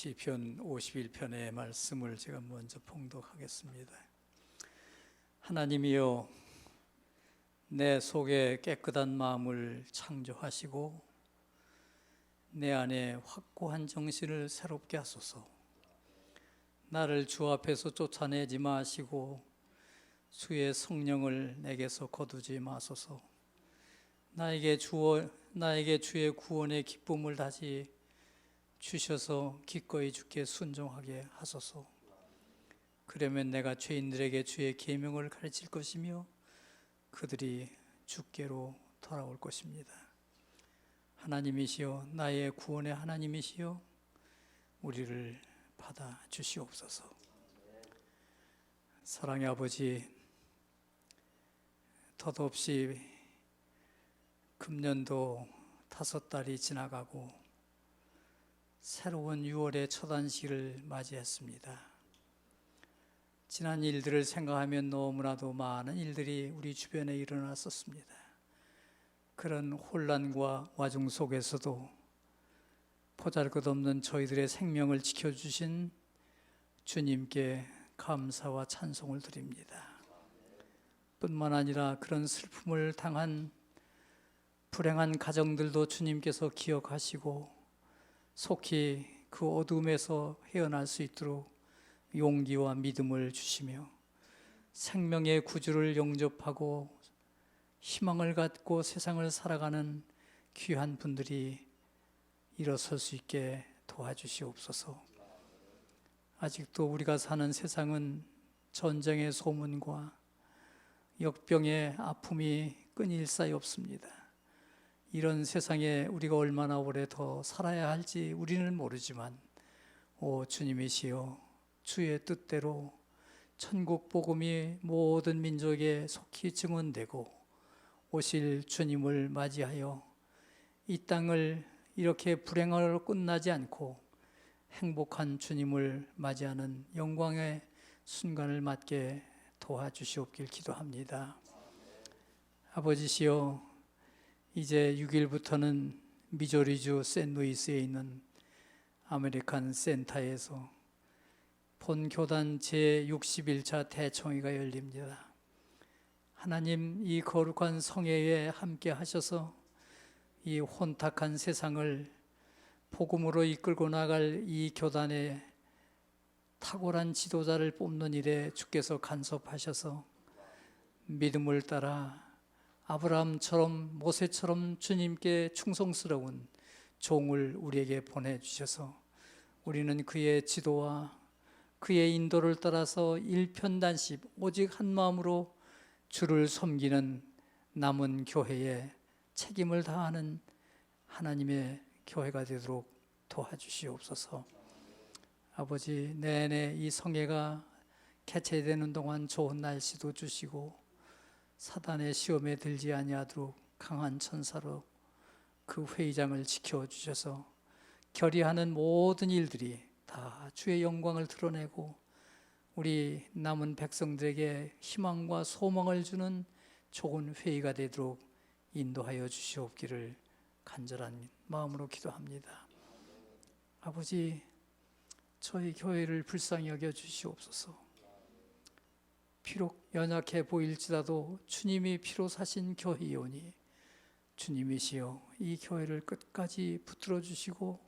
시편 51편의 말씀을 제가 먼저 봉독하겠습니다. 하나님이여, 내 속에 깨끗한 마음을 창조하시고 내 안에 확고한 정신을 새롭게 하소서. 나를 주 앞에서 쫓아내지 마시고 주의 성령을 내게서 거두지 마소서. 나에게 주의 구원의 기쁨을 다시 주셔서 기꺼이 주께 순종하게 하소서. 그러면 내가 죄인들에게 주의 계명을 가르칠 것이며 그들이 주께로 돌아올 것입니다. 하나님이시여, 나의 구원의 하나님이시여, 우리를 받아 주시옵소서. 사랑의 아버지, 덧없이 금년도 5달이 지나가고 새로운 6월의 첫 안식을 맞이했습니다. 지난 일들을 생각하면 너무나도 많은 일들이 우리 주변에 일어났었습니다. 그런 혼란과 와중 속에서도 보잘것없는 저희들의 생명을 지켜주신 주님께 감사와 찬송을 드립니다. 뿐만 아니라 그런 슬픔을 당한 불행한 가정들도 주님께서 기억하시고 속히 그 어둠에서 헤어날 수 있도록 용기와 믿음을 주시며 생명의 구주를 영접하고 희망을 갖고 세상을 살아가는 귀한 분들이 일어설 수 있게 도와주시옵소서. 아직도 우리가 사는 세상은 전쟁의 소문과 역병의 아픔이 끊일 사이 없습니다. 이런 세상에 우리가 얼마나 오래 더 살아야 할지 우리는 모르지만, 오 주님이시여, 주의 뜻대로 천국 복음이 모든 민족에 속히 증언되고 오실 주님을 맞이하여 이 땅을 이렇게 불행하로 끝나지 않고 행복한 주님을 맞이하는 영광의 순간을 맞게 도와주시옵길 기도합니다. 아버지시여, 이제 6일부터는 미조리주 샌루이스에 있는 아메리칸 센터에서 본교단 제61차 대총회가 열립니다. 하나님, 이 거룩한 성회에 함께 하셔서 이 혼탁한 세상을 복음으로 이끌고 나갈 이 교단의 탁월한 지도자를 뽑는 일에 주께서 간섭하셔서 믿음을 따라 아브라함처럼 모세처럼 주님께 충성스러운 종을 우리에게 보내주셔서 우리는 그의 지도와 그의 인도를 따라서 일편단심 오직 한 마음으로 주를 섬기는 남은 교회에 책임을 다하는 하나님의 교회가 되도록 도와주시옵소서. 아버지, 내내 이 성회가 개최되는 동안 좋은 날씨도 주시고 사단의 시험에 들지 아니하도록 강한 천사로 그 회의장을 지켜주셔서 결의하는 모든 일들이 다 주의 영광을 드러내고 우리 남은 백성들에게 희망과 소망을 주는 좋은 회의가 되도록 인도하여 주시옵기를 간절한 마음으로 기도합니다. 아버지, 저희 교회를 불쌍히 여겨 주시옵소서. 비록 연약해 보일지라도 주님이 피로 사신 교회이오니 주님이시여, 이 교회를 끝까지 붙들어 주시고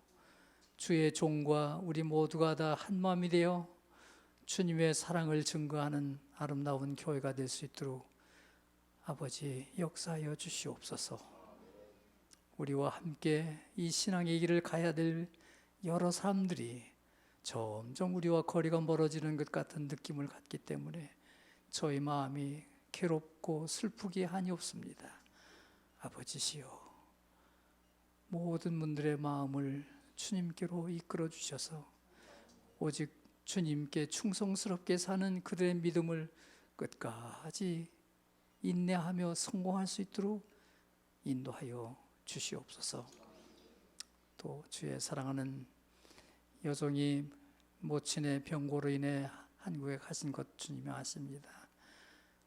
주의 종과 우리 모두가 다 한마음이 되어 주님의 사랑을 증거하는 아름다운 교회가 될 수 있도록 아버지 역사하여 주시옵소서. 우리와 함께 이 신앙의 길을 가야 될 여러 사람들이 점점 우리와 거리가 멀어지는 것 같은 느낌을 갖기 때문에 저희 마음이 괴롭고 슬프기 한이 없습니다. 아버지시여, 모든 분들의 마음을 주님께로 이끌어 주셔서 오직 주님께 충성스럽게 사는 그들의 믿음을 끝까지 인내하며 성공할 수 있도록 인도하여 주시옵소서. 또 주의 사랑하는 여종이 모친의 병고로 인해 한국에 가신 것 주님이 아십니다.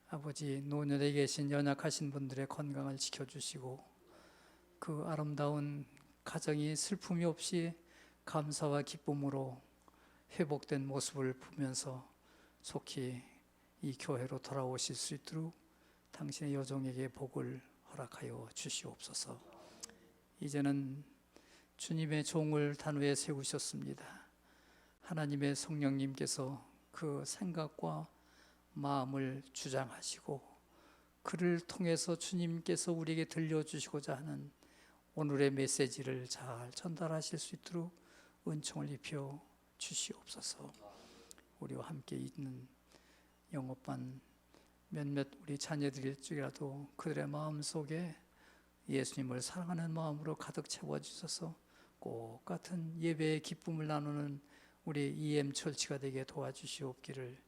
아버지, 노년에 계신 연약하신 분들의 건강을 지켜주시고 그 아름다운 가정이 슬픔이 없이 감사와 기쁨으로 회복된 모습을 보면서 속히 이 교회로 돌아오실 수 있도록 당신의 여종에게 복을 허락하여 주시옵소서. 이제는 주님의 종을 단위에 세우셨습니다. 하나님의 성령님께서 그 생각과 마음을 주장하시고 그를 통해서 주님께서 우리에게 들려주시고자 하는 오늘의 메시지를 잘 전달하실 수 있도록 은총을 입혀 주시옵소서. 우리와 함께 있는 영업반 몇몇 우리 자녀들일지라도 그들의 마음속에 예수님을 사랑하는 마음으로 가득 채워주셔서 꼭 같은 예배의 기쁨을 나누는 우리 EM철치가 되게 도와주시옵기를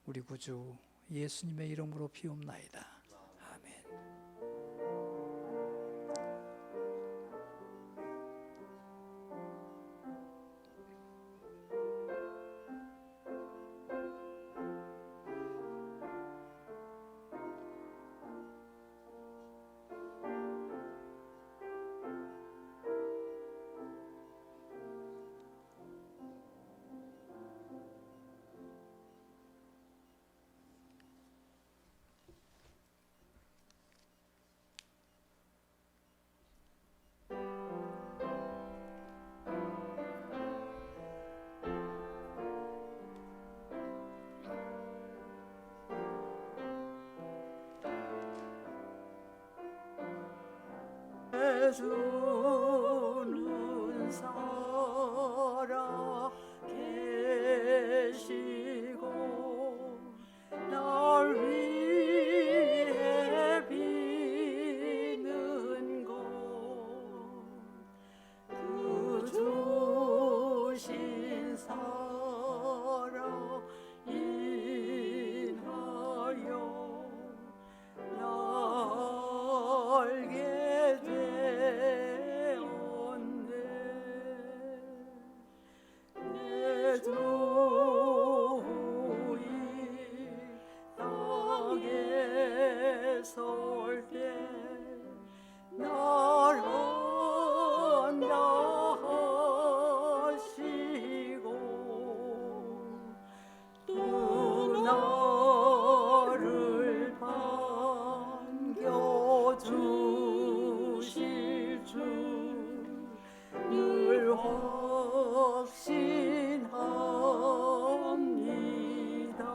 우리 구주 예수님의 이름으로 비옵나이다. 아멘. 주는 살아 계시고 날 위해 비는 것그 주신 사랑 인하여 알게 되었네. 내 주의 땅에 설 때 날 한다 하시고 또 나를 반겨주실 줄 늘 확신합니다.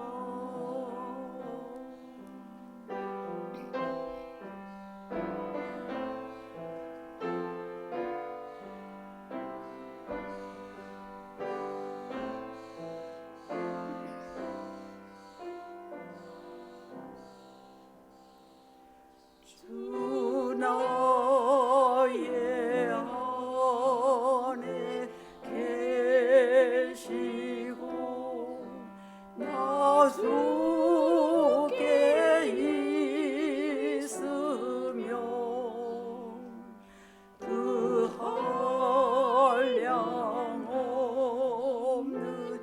주 나의 안에 계시고 나 속에 있으며 그 한량 없는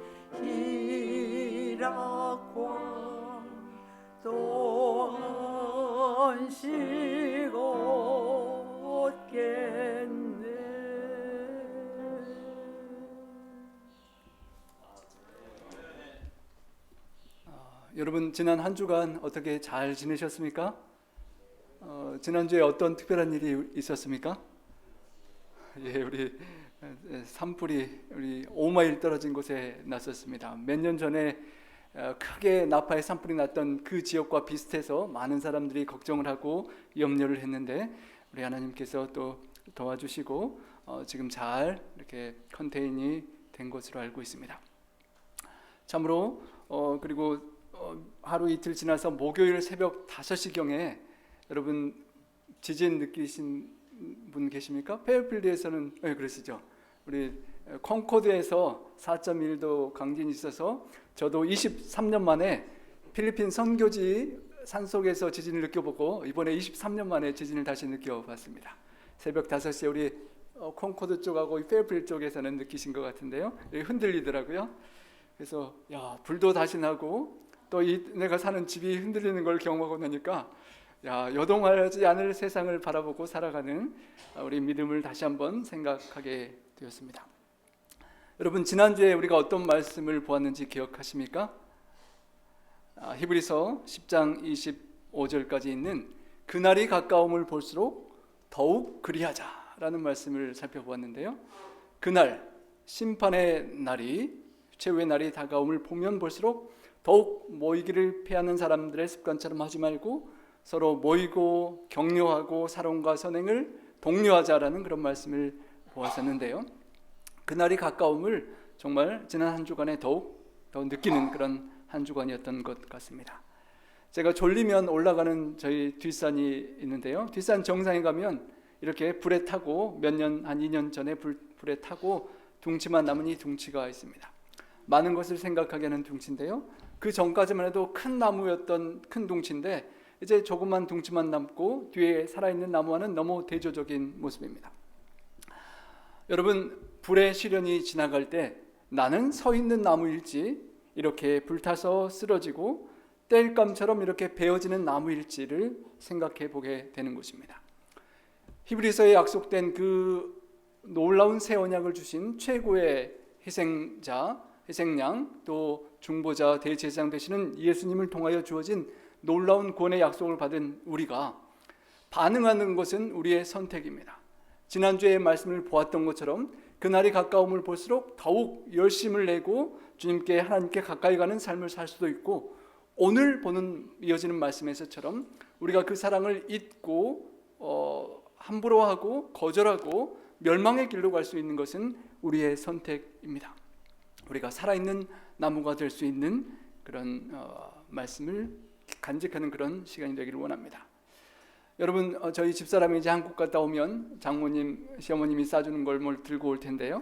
희락과 또 안식 얻겠네. 여러분 지난 한 주간 어떻게 잘 지내셨습니까? 지난주에 어떤 특별한 일이 있었습니까? 예, 우리 산불이 우리 5마일 떨어진 곳에 났었습니다. 몇 년 전에 크게 나파의 산불이 났던 그 지역과 비슷해서 많은 사람들이 걱정을 하고 염려를 했는데 우리 하나님께서 또 도와주시고 지금 잘 이렇게 컨테인이 된 것으로 알고 있습니다. 참으로 그리고 하루 이틀 지나서 목요일 새벽 5시경에 여러분 지진 느끼신 분 계십니까? 페어필드에서는 그러시죠. 우리 콩코드에서 4.1도 강진이 있어서 저도 23년 만에 필리핀 선교지 산속에서 지진을 느껴보고 이번에 23년 만에 지진을 다시 느껴봤습니다. 새벽 5시에 우리 콩코드 쪽하고 페어필드 쪽에서는 느끼신 것 같은데요. 흔들리더라고요. 그래서 야, 불도 다시 나고 또 내가 사는 집이 흔들리는 걸 경험하고 나니까 야, 요동하지 않을 세상을 바라보고 살아가는 우리 믿음을 다시 한번 생각하게 되었습니다. 여러분 지난주에 우리가 어떤 말씀을 보았는지 기억하십니까? 히브리서 10장 25절까지 있는 그날이 가까움을 볼수록 더욱 그리하자라는 말씀을 살펴보았는데요. 그날 심판의 날이 최후의 날이 다가옴을 보면 볼수록 더욱 모이기를 피하는 사람들의 습관처럼 하지 말고 서로 모이고 격려하고 사랑과 선행을 독려하자라는 그런 말씀을 보았었는데요. 그날이 가까움을 정말 지난 한 주간에 더욱 더 느끼는 그런 한 주간이었던 것 같습니다. 제가 졸리면 올라가는 저희 뒷산이 있는데요. 뒷산 정상에 가면 이렇게 불에 타고 몇 년, 한 2년 전에 불에 타고 둥치만 남은 이 둥치가 있습니다. 많은 것을 생각하게 하는 둥치인데요. 그 전까지만 해도 큰 나무였던 큰 둥치인데 이제 조그만 둥치만 남고 뒤에 살아있는 나무와는 너무 대조적인 모습입니다. 여러분 불의 시련이 지나갈 때 나는 서 있는 나무일지 이렇게 불타서 쓰러지고 땔감처럼 이렇게 베어지는 나무일지를 생각해 보게 되는 것입니다. 히브리서에 약속된 그 놀라운 새 언약을 주신 최고의 희생자, 희생양, 또 중보자, 대제사장 되시는 예수님을 통하여 주어진 놀라운 구원의 약속을 받은 우리가 반응하는 것은 우리의 선택입니다. 지난주에 말씀을 보았던 것처럼 그날이 가까움을 볼수록 더욱 열심을 내고 주님께 하나님께 가까이 가는 삶을 살 수도 있고 오늘 보는 이어지는 말씀에서처럼 우리가 그 사랑을 잊고 함부로 하고 거절하고 멸망의 길로 갈 수 있는 것은 우리의 선택입니다. 우리가 살아있는 나무가 될 수 있는 그런 말씀을 간직하는 그런 시간이 되기를 원합니다. 여러분 저희 집사람이 이제 한국 갔다 오면 장모님, 시어머님이 싸주는 걸 뭘 들고 올 텐데요.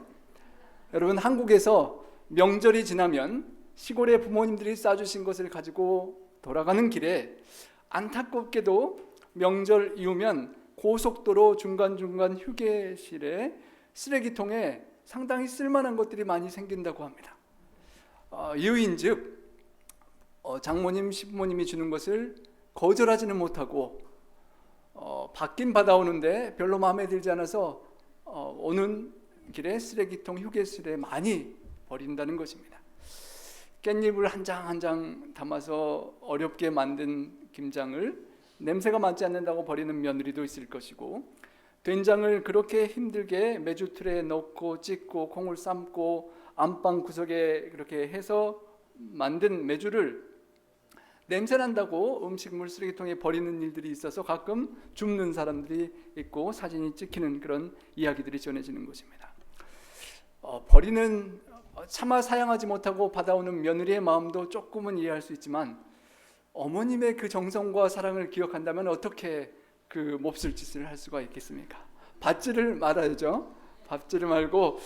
여러분 한국에서 명절이 지나면 시골에 부모님들이 싸주신 것을 가지고 돌아가는 길에 안타깝게도 명절 이후면 고속도로 중간중간 휴게실에 쓰레기통에 상당히 쓸만한 것들이 많이 생긴다고 합니다. 이유인즉 장모님, 시부모님이 주는 것을 거절하지는 못하고 받긴 받아오는데 별로 마음에 들지 않아서 오는 길에 쓰레기통 휴게실에 많이 버린다는 것입니다. 깻잎을 한 장 한 장 담아서 어렵게 만든 김장을 냄새가 맡지 않는다고 버리는 며느리도 있을 것이고 된장을 그렇게 힘들게 메주틀에 넣고 찢고 콩을 삶고 안방 구석에 그렇게 해서 만든 메주를 냄새난다고 음식물 쓰레기통에 버리는 일들이 있어서 가끔 줍는 사람들이 있고 사진이 찍히는 그런 이야기들이 전해지는 것입니다. 버리는 차마 사양하지 못하고 받아오는 며느리의 마음도 조금은 이해할 수 있지만 어머님의 그 정성과 사랑을 기억한다면 어떻게 그 몹쓸 짓을 할 수가 있겠습니까? 받지를 말아야죠. 받지를 말고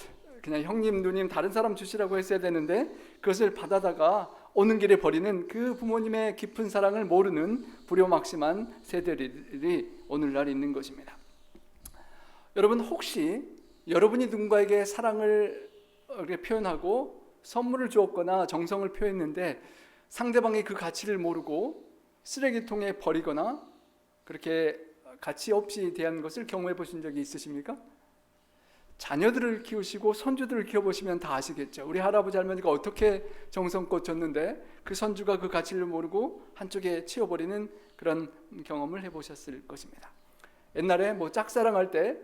그냥 형님, 누님 다른 사람 주시라고 했어야 되는데 그것을 받아다가 오는 길에 버리는 그 부모님의 깊은 사랑을 모르는 불효막심한 세대들이 오늘날 있는 것입니다. 여러분 혹시 여러분이 누군가에게 사랑을 이렇게 표현하고 선물을 주었거나 정성을 표했는데 상대방이 그 가치를 모르고 쓰레기통에 버리거나 그렇게 가치 없이 대한 것을 경험해 보신 적이 있으십니까? 자녀들을 키우시고 손주들을 키워보시면 다 아시겠죠. 우리 할아버지 할머니가 어떻게 정성껏 줬는데 그 손주가 그 가치를 모르고 한쪽에 치워버리는 그런 경험을 해보셨을 것입니다. 옛날에 뭐 짝사랑할 때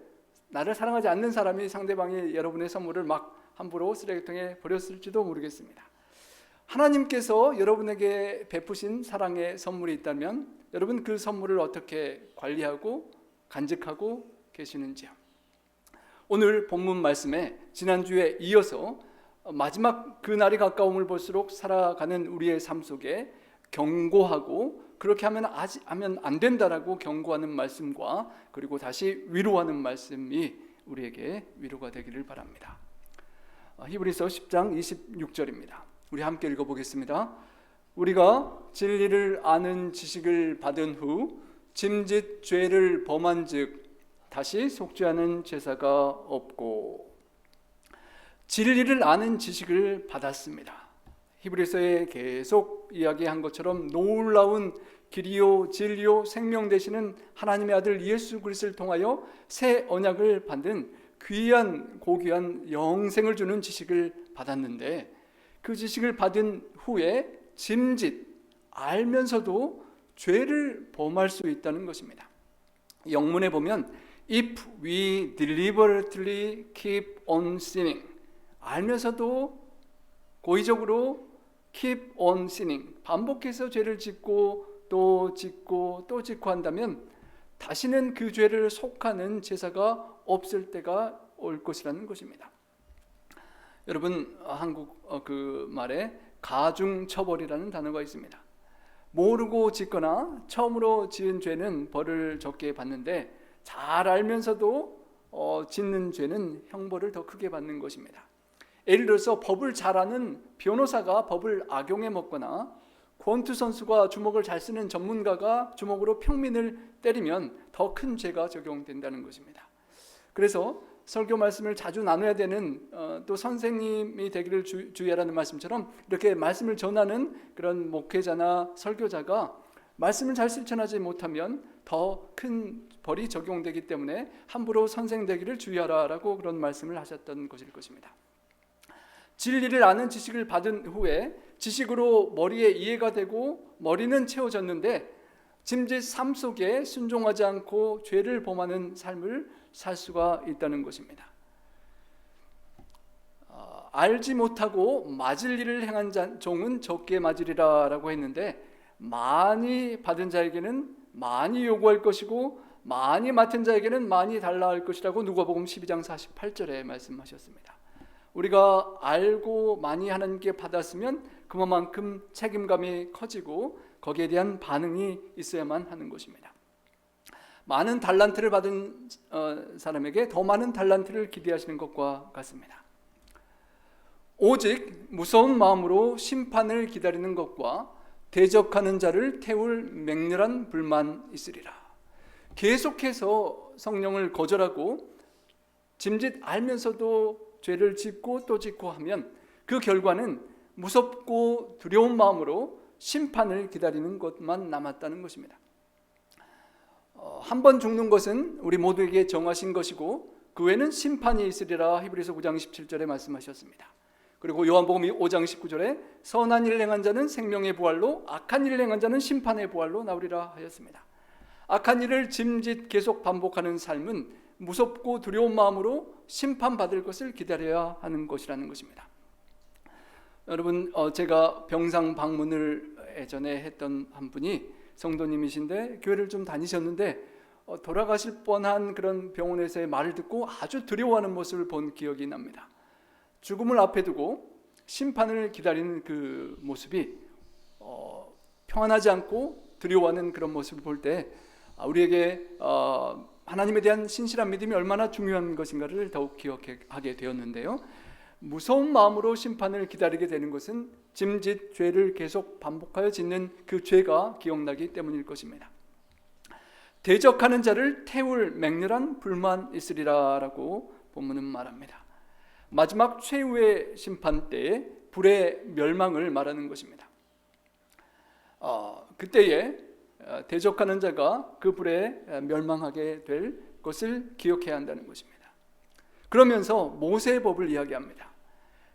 나를 사랑하지 않는 사람이 상대방이 여러분의 선물을 막 함부로 쓰레기통에 버렸을지도 모르겠습니다. 하나님께서 여러분에게 베푸신 사랑의 선물이 있다면 여러분 그 선물을 어떻게 관리하고 간직하고 계시는지요? 오늘 본문 말씀에 지난주에 이어서 마지막 그 날이 가까움을 볼수록 살아가는 우리의 삶 속에 경고하고 그렇게 하면 안 된다라고 경고하는 말씀과 그리고 다시 위로하는 말씀이 우리에게 위로가 되기를 바랍니다. 히브리서 10장 26절입니다. 우리 함께 읽어보겠습니다. 우리가 진리를 아는 지식을 받은 후 짐짓 죄를 범한 즉 다시 속죄하는 제사가 없고. 진리를 아는 지식을 받았습니다. 히브리서에 계속 이야기한 것처럼 놀라운 길이요 진리요 생명 되시는 하나님의 아들 예수 그리스도를 통하여 새 언약을 받는 귀한 고귀한 영생을 주는 지식을 받았는데 그 지식을 받은 후에 짐짓 알면서도 죄를 범할 수 있다는 것입니다. 영문에 보면 If we deliberately keep on sinning, 알면서도 고의적으로 keep on sinning, 반복해서 죄를 짓고 또 짓고 또 짓고 한다면 다시는 그 죄를 속하는 제사가 없을 때가 올 것이라는 것입니다. 여러분, 한국 그 말에 가중처벌이라는 단어가 있습니다. 모르고 짓거나 처음으로 지은 죄는 벌을 적게 받는데 잘 알면서도 짓는 죄는 형벌을 더 크게 받는 것입니다. 예를 들어서 법을 잘 아는 변호사가 법을 악용해 먹거나 권투 선수가 주먹을 잘 쓰는 전문가가 주먹으로 평민을 때리면 더 큰 죄가 적용된다는 것입니다. 그래서 설교 말씀을 자주 나눠야 되는 또 선생님이 되기를 주의하라는 말씀처럼 이렇게 말씀을 전하는 그런 목회자나 설교자가 말씀을 잘 실천하지 못하면 더 큰 벌이 적용되기 때문에 함부로 선생 되기를 주의하라라고 그런 말씀을 하셨던 것일 것입니다. 진리를 아는 지식을 받은 후에 지식으로 머리에 이해가 되고 머리는 채워졌는데 짐짓 삶 속에 순종하지 않고 죄를 범하는 삶을 살 수가 있다는 것입니다. 알지 못하고 맞을 일을 행한 종은 적게 맞으리라 라고 했는데 많이 받은 자에게는 많이 요구할 것이고 많이 맡은 자에게는 많이 달라 할 것이라고 누가복음 12장 48절에 말씀하셨습니다. 우리가 알고 많이 하나님께 받았으면 그만큼 책임감이 커지고 거기에 대한 반응이 있어야만 하는 것입니다. 많은 달란트를 받은 사람에게 더 많은 달란트를 기대하시는 것과 같습니다. 오직 무서운 마음으로 심판을 기다리는 것과 대적하는 자를 태울 맹렬한 불만 있으리라. 계속해서 성령을 거절하고 짐짓 알면서도 죄를 짓고 또 짓고 하면 그 결과는 무섭고 두려운 마음으로 심판을 기다리는 것만 남았다는 것입니다. 한 번 죽는 것은 우리 모두에게 정하신 것이고 그 외에는 심판이 있으리라 히브리서 9장 17절에 말씀하셨습니다. 그리고 요한복음 5장 19절에 선한 일을 행한 자는 생명의 부활로 악한 일을 행한 자는 심판의 부활로 나오리라 하였습니다. 악한 일을 짐짓 계속 반복하는 삶은 무섭고 두려운 마음으로 심판받을 것을 기다려야 하는 것이라는 것입니다. 여러분, 제가 병상 방문을 예전에 했던 한 분이 성도님이신데 교회를 좀 다니셨는데 돌아가실 뻔한 그런 병원에서의 말을 듣고 아주 두려워하는 모습을 본 기억이 납니다. 죽음을 앞에 두고 심판을 기다리는 그 모습이 평안하지 않고 두려워하는 그런 모습을 볼 때 우리에게 하나님에 대한 신실한 믿음이 얼마나 중요한 것인가를 더욱 기억하게 되었는데요. 무서운 마음으로 심판을 기다리게 되는 것은 짐짓 죄를 계속 반복하여 짓는 그 죄가 기억나기 때문일 것입니다. 대적하는 자를 태울 맹렬한 불만 있으리라 라고 본문은 말합니다. 마지막 최후의 심판 때에 불의 멸망을 말하는 것입니다. 그때에 대적하는 자가 그 불에 멸망하게 될 것을 기억해야 한다는 것입니다. 그러면서 모세의 법을 이야기합니다.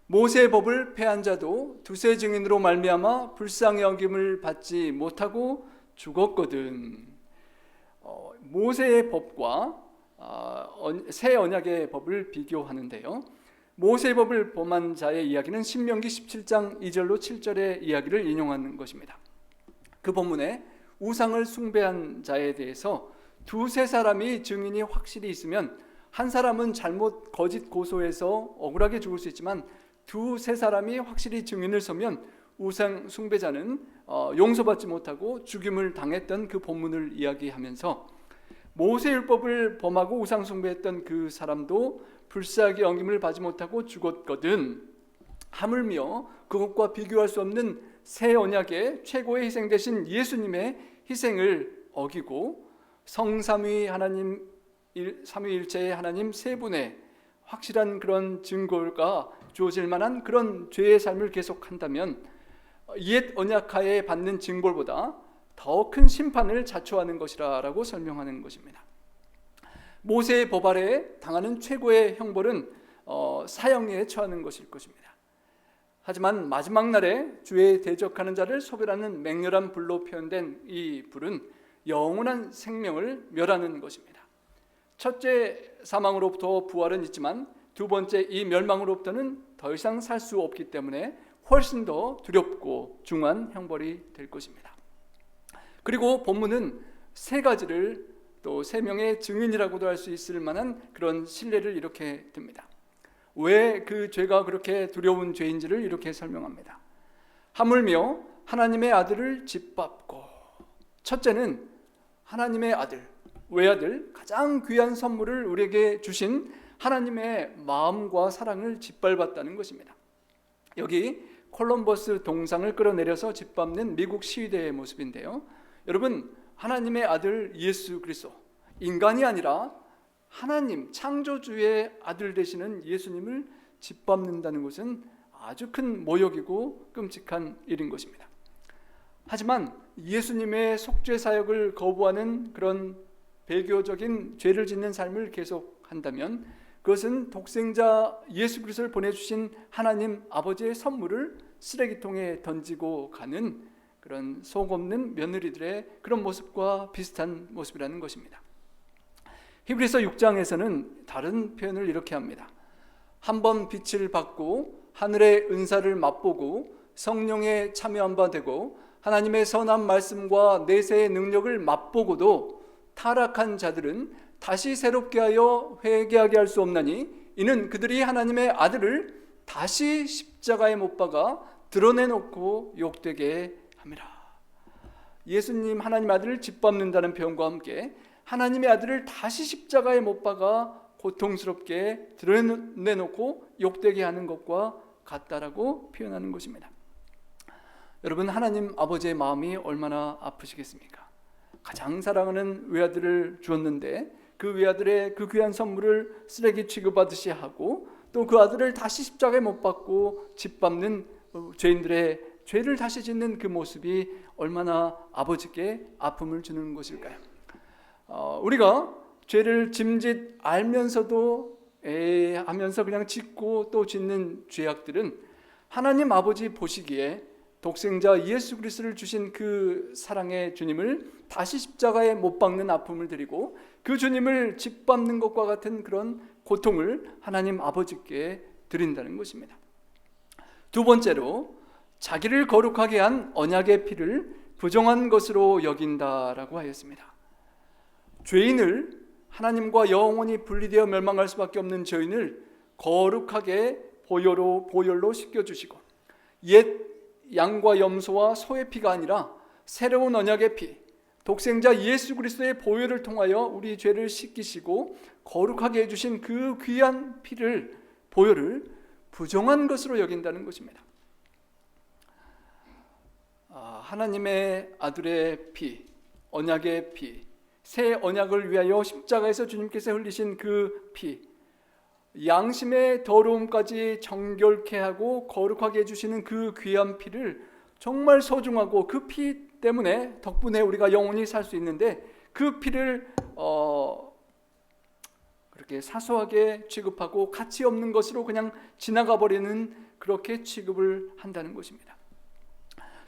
모세의 법을 폐한 자도 두세 증인으로 말미암아 불쌍히 여김을 받지 못하고 죽었거든. 모세의 법과 새 언약의 법을 비교하는데요. 모세의 법을 범한 자의 이야기는 신명기 17장 2절로 7절의 이야기를 인용하는 것입니다. 그 본문에 우상을 숭배한 자에 대해서 두세 사람이 증인이 확실히 있으면 한 사람은 잘못 거짓 고소해서 억울하게 죽을 수 있지만 두세 사람이 확실히 증인을 서면 우상 숭배자는 용서받지 못하고 죽임을 당했던 그 본문을 이야기하면서 모세율법을 범하고 우상 숭배했던 그 사람도 불쌍히 여김을 받지 못하고 죽었거든. 하물며 그것과 비교할 수 없는 새 언약의 최고의 희생 되신 예수님의 희생을 어기고 성삼위 하나님, 삼위일체의 하나님 세 분의 확실한 그런 증거가 주어질 만한 그런 죄의 삶을 계속한다면 옛 언약하에 받는 징벌보다 더 큰 심판을 자초하는 것이라고 설명하는 것입니다. 모세의 법 아래 당하는 최고의 형벌은 사형에 처하는 것일 것입니다. 하지만 마지막 날에 주에 대적하는 자를 소멸하는 맹렬한 불로 표현된 이 불은 영원한 생명을 멸하는 것입니다. 첫째 사망으로부터 부활은 있지만 두 번째 이 멸망으로부터는 더 이상 살 수 없기 때문에 훨씬 더 두렵고 중한 형벌이 될 것입니다. 그리고 본문은 세 가지를 또 세 명의 증인이라고도 할 수 있을 만한 그런 신뢰를 이렇게 듭니다. 왜 그 죄가 그렇게 두려운 죄인지를 이렇게 설명합니다. 하물며 하나님의 아들을 짓밟고, 첫째는 하나님의 아들, 외아들, 가장 귀한 선물을 우리에게 주신 하나님의 마음과 사랑을 짓밟았다는 것입니다. 여기 콜럼버스 동상을 끌어내려서 짓밟는 미국 시위대의 모습인데요. 여러분, 하나님의 아들 예수 그리스도, 인간이 아니라 하나님 창조주의 아들 되시는 예수님을 짓밟는다는 것은 아주 큰 모욕이고 끔찍한 일인 것입니다. 하지만 예수님의 속죄 사역을 거부하는 그런 배교적인 죄를 짓는 삶을 계속한다면 그것은 독생자 예수 그리스도를 보내주신 하나님 아버지의 선물을 쓰레기통에 던지고 가는 그런 속없는 며느리들의 그런 모습과 비슷한 모습이라는 것입니다. 히브리서 6장에서는 다른 표현을 이렇게 합니다. 한번 빛을 받고 하늘의 은사를 맛보고 성령에 참여한 바 되고 하나님의 선한 말씀과 내세의 능력을 맛보고도 타락한 자들은 다시 새롭게 하여 회개하게 할 수 없나니 이는 그들이 하나님의 아들을 다시 십자가에 못 박아 드러내놓고 욕되게 함이라. 예수님 하나님 아들을 짓밟는다는 표현과 함께 하나님의 아들을 다시 십자가에 못 박아 고통스럽게 드러내놓고 욕되게 하는 것과 같다라고 표현하는 것입니다. 여러분, 하나님 아버지의 마음이 얼마나 아프시겠습니까? 가장 사랑하는 외아들을 주었는데 그 외아들의 그 귀한 선물을 쓰레기 취급하듯이 하고 또 그 아들을 다시 십자가에 못 박고 짓밟는 죄인들의 죄를 다시 짓는 그 모습이 얼마나 아버지께 아픔을 주는 것일까요? 우리가 죄를 짐짓 알면서도 하면서 그냥 짓고 또 짓는 죄악들은 하나님 아버지 보시기에 독생자 예수 그리스도를 주신 그 사랑의 주님을 다시 십자가에 못 박는 아픔을 드리고 그 주님을 짓밟는 것과 같은 그런 고통을 하나님 아버지께 드린다는 것입니다. 두 번째로 자기를 거룩하게 한 언약의 피를 부정한 것으로 여긴다라고 하였습니다. 죄인을, 하나님과 영원히 분리되어 멸망할 수밖에 없는 죄인을 거룩하게 보혈로 씻겨주시고 옛 양과 염소와 소의 피가 아니라 새로운 언약의 피, 독생자 예수 그리스도의 보혈을 통하여 우리 죄를 씻기시고 거룩하게 해주신 그 귀한 피를, 보혈을 부정한 것으로 여긴다는 것입니다. 하나님의 아들의 피, 언약의 피, 새 언약을 위하여 십자가에서 주님께서 흘리신 그 피, 양심의 더러움까지 정결케 하고 거룩하게 해주시는 그 귀한 피를 정말 소중하고 그 피 때문에 덕분에 우리가 영원히 살 수 있는데 그 피를 그렇게 사소하게 취급하고 가치 없는 것으로 그냥 지나가 버리는, 그렇게 취급을 한다는 것입니다.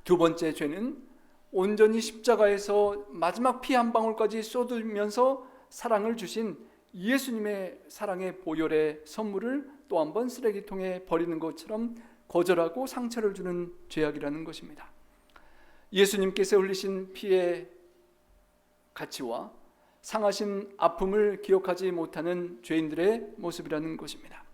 두 번째 죄는 온전히 십자가에서 마지막 피 한 방울까지 쏟으면서 사랑을 주신 예수님의 사랑의 보혈의 선물을 또 한 번 쓰레기통에 버리는 것처럼 거절하고 상처를 주는 죄악이라는 것입니다. 예수님께서 흘리신 피의 가치와 상하신 아픔을 기억하지 못하는 죄인들의 모습이라는 것입니다.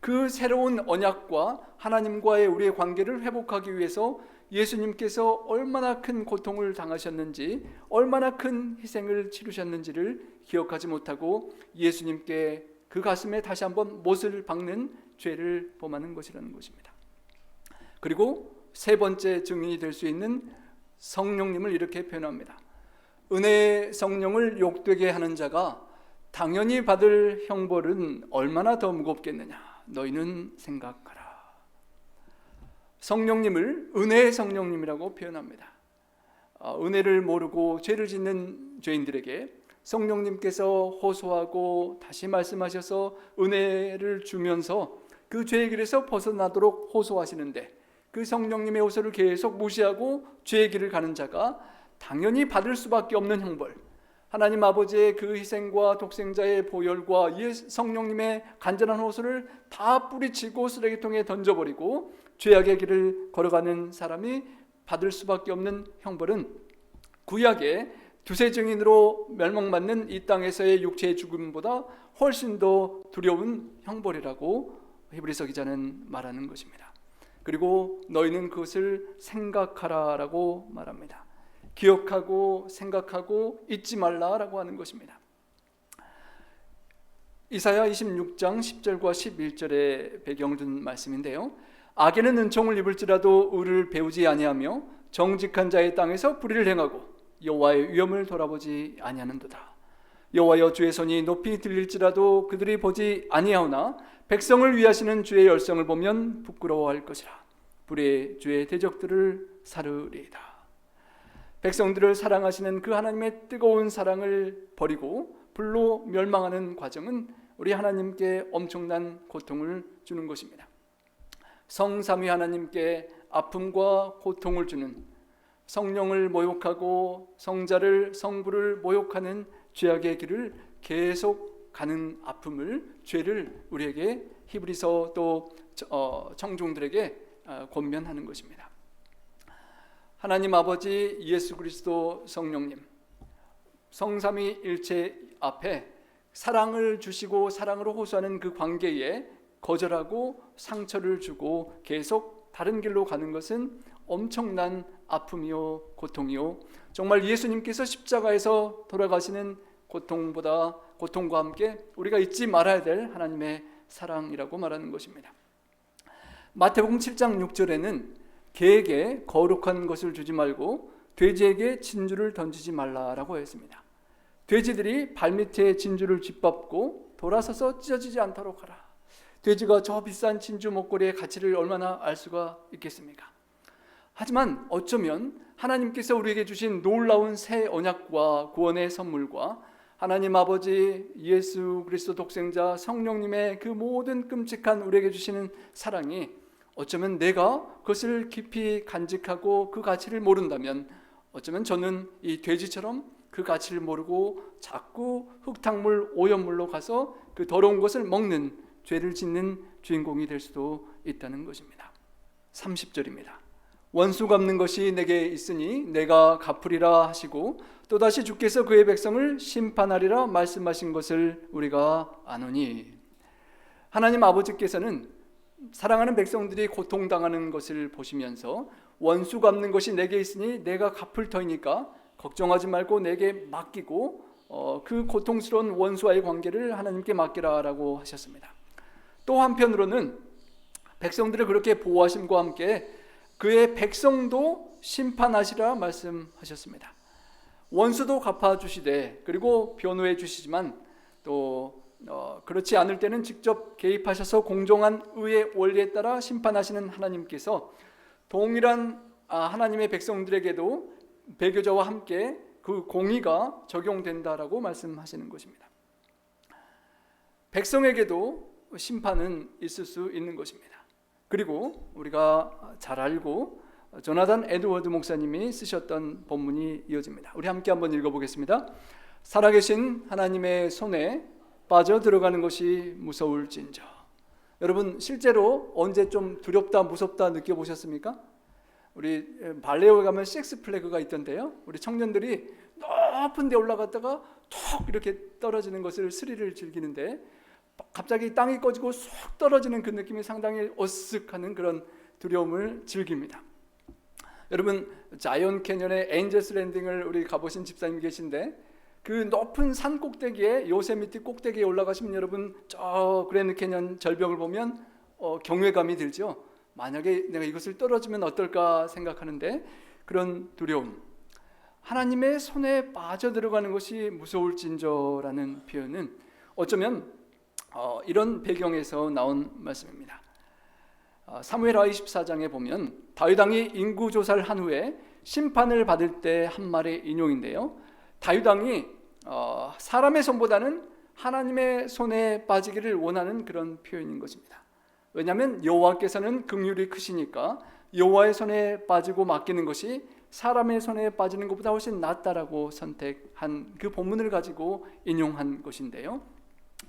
그 새로운 언약과 하나님과의 우리의 관계를 회복하기 위해서 예수님께서 얼마나 큰 고통을 당하셨는지, 얼마나 큰 희생을 치르셨는지를 기억하지 못하고 예수님께 그 가슴에 다시 한번 못을 박는 죄를 범하는 것이라는 것입니다. 그리고 세 번째 증인이 될 수 있는 성령님을 이렇게 표현합니다. 은혜의 성령을 욕되게 하는 자가 당연히 받을 형벌은 얼마나 더 무겁겠느냐, 너희는 생각하라. 성령님을 은혜의 성령님이라고 표현합니다. 은혜를 모르고 죄를 짓는 죄인들에게 성령님께서 호소하고 다시 말씀하셔서 은혜를 주면서 그 죄의 길에서 벗어나도록 호소하시는데, 그 성령님의 호소를 계속 무시하고 죄의 길을 가는 자가 당연히 받을 수밖에 없는 형벌, 하나님 아버지의 그 희생과 독생자의 보혈과 성령님의 간절한 호소를 다 뿌리치고 쓰레기통에 던져버리고 죄악의 길을 걸어가는 사람이 받을 수밖에 없는 형벌은 구약의 두세 증인으로 멸망받는 이 땅에서의 육체의 죽음보다 훨씬 더 두려운 형벌이라고 히브리서 기자는 말하는 것입니다. 그리고 너희는 그것을 생각하라라고 말합니다. 기억하고 생각하고 잊지 말라라고 하는 것입니다. 이사야 26장 10절과 11절의 배경 준 말씀인데요. 악에는 은총을 입을지라도 의를 배우지 아니하며 정직한 자의 땅에서 불의를 행하고 여호와의 위엄을 돌아보지 아니하는도다. 여호와여, 주의 손이 높이 들릴지라도 그들이 보지 아니하오나 백성을 위하시는 주의 열성을 보면 부끄러워할 것이라. 불의 주의 대적들을 사르리이다. 백성들을 사랑하시는 그 하나님의 뜨거운 사랑을 버리고 불로 멸망하는 과정은 우리 하나님께 엄청난 고통을 주는 것입니다. 성삼위 하나님께 아픔과 고통을 주는, 성령을 모욕하고 성자를 성부를 모욕하는 죄악의 길을 계속 가는 아픔을, 죄를 우리에게 히브리서 또 청중들에게 권면하는 것입니다. 하나님 아버지, 예수 그리스도 성령님, 성삼위 일체 앞에 사랑을 주시고 사랑으로 호소하는 그 관계에 거절하고 상처를 주고 계속 다른 길로 가는 것은 엄청난 아픔이요 고통이요, 정말 예수님께서 십자가에서 돌아가시는 고통과 함께 우리가 잊지 말아야 될 하나님의 사랑이라고 말하는 것입니다. 마태복음 7장 6절에는 개에게 거룩한 것을 주지 말고 돼지에게 진주를 던지지 말라라고 했습니다. 돼지들이 발밑에 진주를 짓밟고 돌아서서 찢어지지 않도록 하라. 돼지가 저 비싼 진주 목걸이의 가치를 얼마나 알 수가 있겠습니까? 하지만 어쩌면 하나님께서 우리에게 주신 놀라운 새 언약과 구원의 선물과 하나님 아버지, 예수 그리스도 독생자 성령님의 그 모든 끔찍한 우리에게 주시는 사랑이 어쩌면 내가 그것을 깊이 간직하고 그 가치를 모른다면 어쩌면 저는 이 돼지처럼 그 가치를 모르고 자꾸 흙탕물, 오염물로 가서 그 더러운 것을 먹는, 죄를 짓는 주인공이 될 수도 있다는 것입니다. 30절입니다. 원수 갚는 것이 내게 있으니 내가 갚으리라 하시고 또다시 주께서 그의 백성을 심판하리라 말씀하신 것을 우리가 아노니. 하나님 아버지께서는 사랑하는 백성들이 고통당하는 것을 보시면서 원수 갚는 것이 내게 있으니 내가 갚을 터이니까 걱정하지 말고 내게 맡기고 그 고통스러운 원수와의 관계를 하나님께 맡기라라고 하셨습니다. 또 한편으로는 백성들을 그렇게 보호하심과 함께 그의 백성도 심판하시라 말씀하셨습니다. 원수도 갚아주시되 그리고 변호해 주시지만 또 그렇지 않을 때는 직접 개입하셔서 공정한 의의 원리에 따라 심판하시는 하나님께서 동일한 하나님의 백성들에게도 배교자와 함께 그 공의가 적용된다라고 말씀하시는 것입니다. 백성에게도 심판은 있을 수 있는 것입니다. 그리고 우리가 잘 알고 조나단 에드워드 목사님이 쓰셨던 본문이 이어집니다. 우리 함께 한번 읽어보겠습니다. 살아계신 하나님의 손에 빠져 들어가는 것이 무서울진저. 여러분 실제로 언제 좀 두렵다 무섭다 느껴보셨습니까? 우리 발레에 가면 식스 플래그가 있던데요, 우리 청년들이 높은 데 올라갔다가 톡 이렇게 떨어지는 것을 스릴을 즐기는데 갑자기 땅이 꺼지고 쏙 떨어지는 그 느낌이 상당히 어쓱하는 그런 두려움을 즐깁니다. 여러분 자이언 캐년의 엔젤스 랜딩을 우리 가보신 집사님 계신데 그 높은 산 꼭대기에 요세미티 꼭대기에 올라가시면 여러분 저 그랜드 캐년 절벽을 보면 경외감이 들죠. 만약에 내가 이것을 떨어지면 어떨까 생각하는데 그런 두려움, 하나님의 손에 빠져들어가는 것이 무서울진저라는 표현은 어쩌면 이런 배경에서 나온 말씀입니다. 사무엘하 24장에 보면 다윗 왕이 인구조사를 한 후에 심판을 받을 때 한 말의 인용인데요, 다윗 왕이 사람의 손보다는 하나님의 손에 빠지기를 원하는 그런 표현인 것입니다. 왜냐하면 여호와께서는 긍휼이 크시니까 여호와의 손에 빠지고 맡기는 것이 사람의 손에 빠지는 것보다 훨씬 낫다라고 선택한 그 본문을 가지고 인용한 것인데요.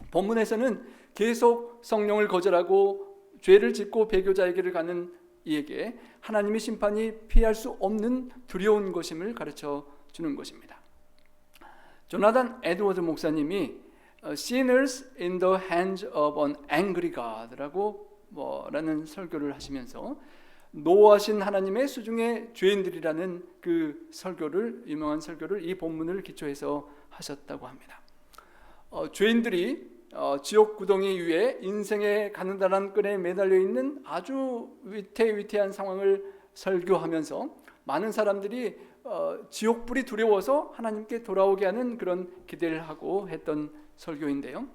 본문에서는 계속 성령을 거절하고 죄를 짓고 배교자에게를 가는 이에게 하나님의 심판이 피할 수 없는 두려운 것임을 가르쳐 주는 것입니다. 조나단 에드워드 목사님이 Sinners in the hands of an angry God라고 라는 설교를 하시면서 노하신 하나님의 수중의 죄인들이라는 그 설교를, 유명한 설교를 이 본문을 기초해서 하셨다고 합니다. 죄인들이 지옥 구덩이 위에 인생의 가느다란 끈에 매달려 있는 아주 위태위태한 상황을 설교하면서 많은 사람들이 지옥불이 두려워서 하나님께 돌아오게 하는 그런 기대를 하고 했던 설교인데요.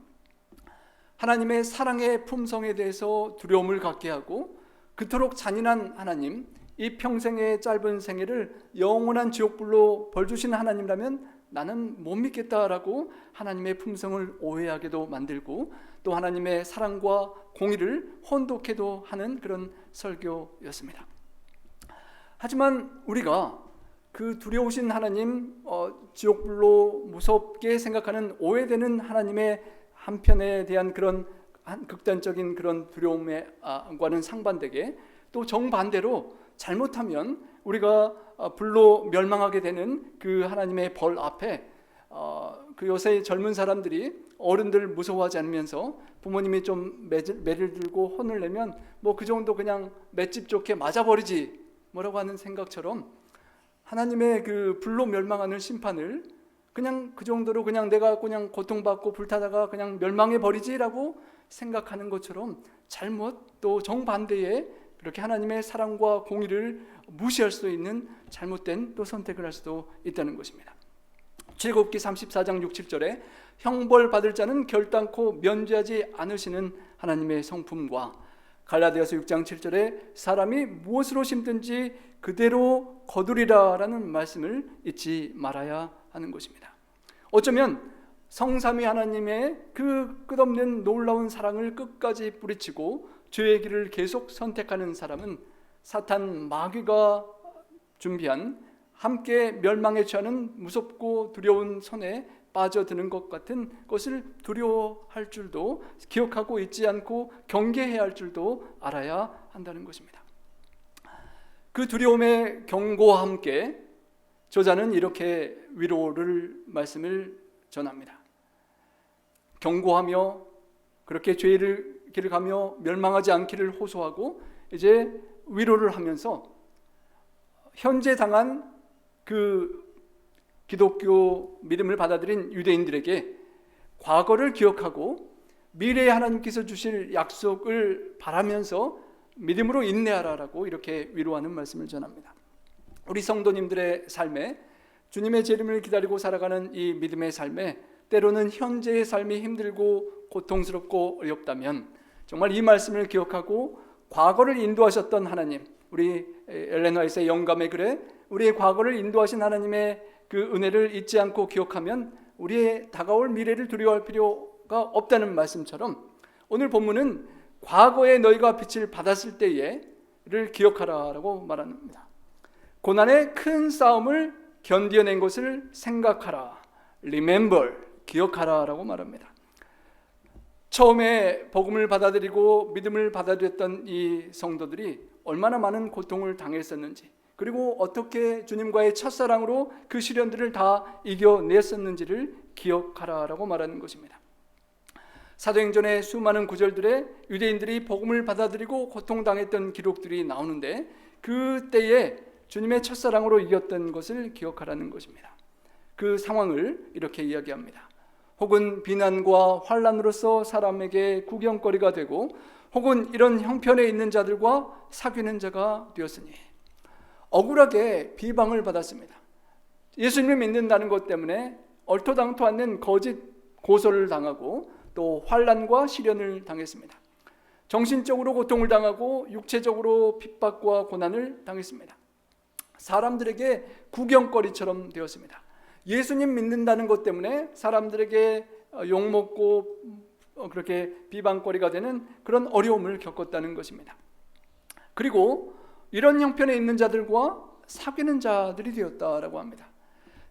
하나님의 사랑의 품성에 대해서 두려움을 갖게 하고 그토록 잔인한 하나님, 이 평생의 짧은 생애를 영원한 지옥불로 벌 주신 하나님이라면 나는 못 믿겠다라고 하나님의 품성을 오해하게도 만들고 또 하나님의 사랑과 공의를 혼독해도 하는 그런 설교였습니다. 하지만 우리가 그 두려우신 하나님, 지옥불로 무섭게 생각하는 오해되는 하나님의 한편에 대한 그런 극단적인 그런 두려움과는 상반되게 또 정반대로 잘못하면 우리가 불로 멸망하게 되는 그 하나님의 벌 앞에 그 요새 젊은 사람들이 어른들 무서워하지 않으면서 부모님이 좀 매를 들고 혼을 내면 뭐 그 정도 그냥 맷집 좋게 맞아버리지 뭐라고 하는 생각처럼 하나님의 그 불로 멸망하는 심판을 그냥 그 정도로 그냥 내가 그냥 고통받고 불타다가 그냥 멸망해 버리지라고 생각하는 것처럼 잘못 또 정반대에 그렇게 하나님의 사랑과 공의를 무시할 수 있는 잘못된 또 선택을 할 수도 있다는 것입니다. 출애굽기 34장 6, 7절에 형벌 받을 자는 결단코 면제하지 않으시는 하나님의 성품과 갈라디아서 6장 7절에 사람이 무엇으로 심든지 그대로 거두리라 라는 말씀을 잊지 말아야 하는 것입니다. 어쩌면 성삼위 하나님의 그 끝없는 놀라운 사랑을 끝까지 뿌리치고 죄의 길을 계속 선택하는 사람은 사탄 마귀가 준비한 함께 멸망에 처하는 무섭고 두려운 손에 빠져드는 것 같은 것을 두려워할 줄도 기억하고 있지 않고 경계해야 할 줄도 알아야 한다는 것입니다. 그 두려움의 경고와 함께 저자는 이렇게 위로를 말씀을 전합니다. 경고하며 그렇게 죄의 길을 가며 멸망하지 않기를 호소하고 이제 위로를 하면서 현재 당한 그 기독교 믿음을 받아들인 유대인들에게 과거를 기억하고 미래에 하나님께서 주실 약속을 바라면서 믿음으로 인내하라라고 이렇게 위로하는 말씀을 전합니다. 우리 성도님들의 삶에 주님의 재림을 기다리고 살아가는 이 믿음의 삶에 때로는 현재의 삶이 힘들고 고통스럽고 어렵다면 정말 이 말씀을 기억하고 과거를 인도하셨던 하나님, 우리 엘렌 화이트의 영감의 글에 우리의 과거를 인도하신 하나님의 그 은혜를 잊지 않고 기억하면 우리의 다가올 미래를 두려워할 필요가 없다는 말씀처럼 오늘 본문은 과거에 너희가 빛을 받았을 때에를 기억하라라고 말합니다. 고난의 큰 싸움을 견뎌낸 것을 생각하라. Remember, 기억하라라고 말합니다. 처음에 복음을 받아들이고 믿음을 받아들였던 이 성도들이 얼마나 많은 고통을 당했었는지, 그리고 어떻게 주님과의 첫사랑으로 그 시련들을 다 이겨냈었는지를 기억하라라고 말하는 것입니다. 사도행전의 수많은 구절들에 유대인들이 복음을 받아들이고 고통당했던 기록들이 나오는데 그때에 주님의 첫사랑으로 이겼던 것을 기억하라는 것입니다. 그 상황을 이렇게 이야기합니다. 혹은 비난과 환난으로서 사람에게 구경거리가 되고 혹은 이런 형편에 있는 자들과 사귀는 자가 되었으니 억울하게 비방을 받았습니다. 예수님을 믿는다는 것 때문에 얼토당토 않는 거짓 고소를 당하고 또 환난과 시련을 당했습니다. 정신적으로 고통을 당하고 육체적으로 핍박과 고난을 당했습니다. 사람들에게 구경거리처럼 되었습니다. 예수님 믿는다는 것 때문에 사람들에게 욕먹고 그렇게 비방거리가 되는 그런 어려움을 겪었다는 것입니다. 그리고 이런 형편에 있는 자들과 사귀는 자들이 되었다라고 합니다.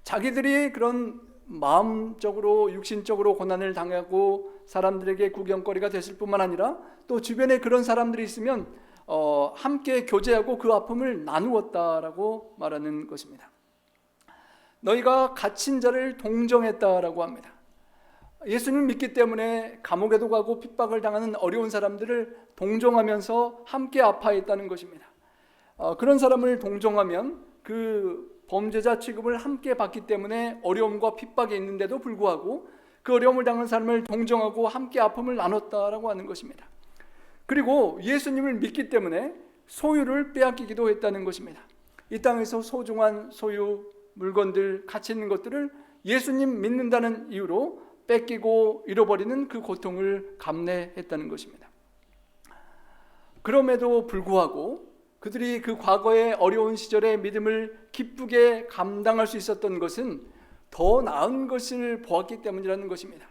자기들이 그런 마음적으로 육신적으로 고난을 당하고 사람들에게 구경거리가 됐을 뿐만 아니라 또 주변에 그런 사람들이 있으면 함께 교제하고 그 아픔을 나누었다라고 말하는 것입니다. 너희가 갇힌 자를 동정했다라고 합니다. 예수님을 믿기 때문에 감옥에도 가고 핍박을 당하는 어려운 사람들을 동정하면서 함께 아파했다는 것입니다. 그런 사람을 동정하면 그 범죄자 취급을 함께 받기 때문에 어려움과 핍박이 있는데도 불구하고 그 어려움을 당하는 사람을 동정하고 함께 아픔을 나눴다라고 하는 것입니다. 그리고 예수님을 믿기 때문에 소유를 빼앗기기도 했다는 것입니다. 이 땅에서 소중한 소유, 물건들, 가치 있는 것들을 예수님 믿는다는 이유로 뺏기고 잃어버리는 그 고통을 감내했다는 것입니다. 그럼에도 불구하고 그들이 그 과거의 어려운 시절의 믿음을 기쁘게 감당할 수 있었던 것은 더 나은 것을 보았기 때문이라는 것입니다.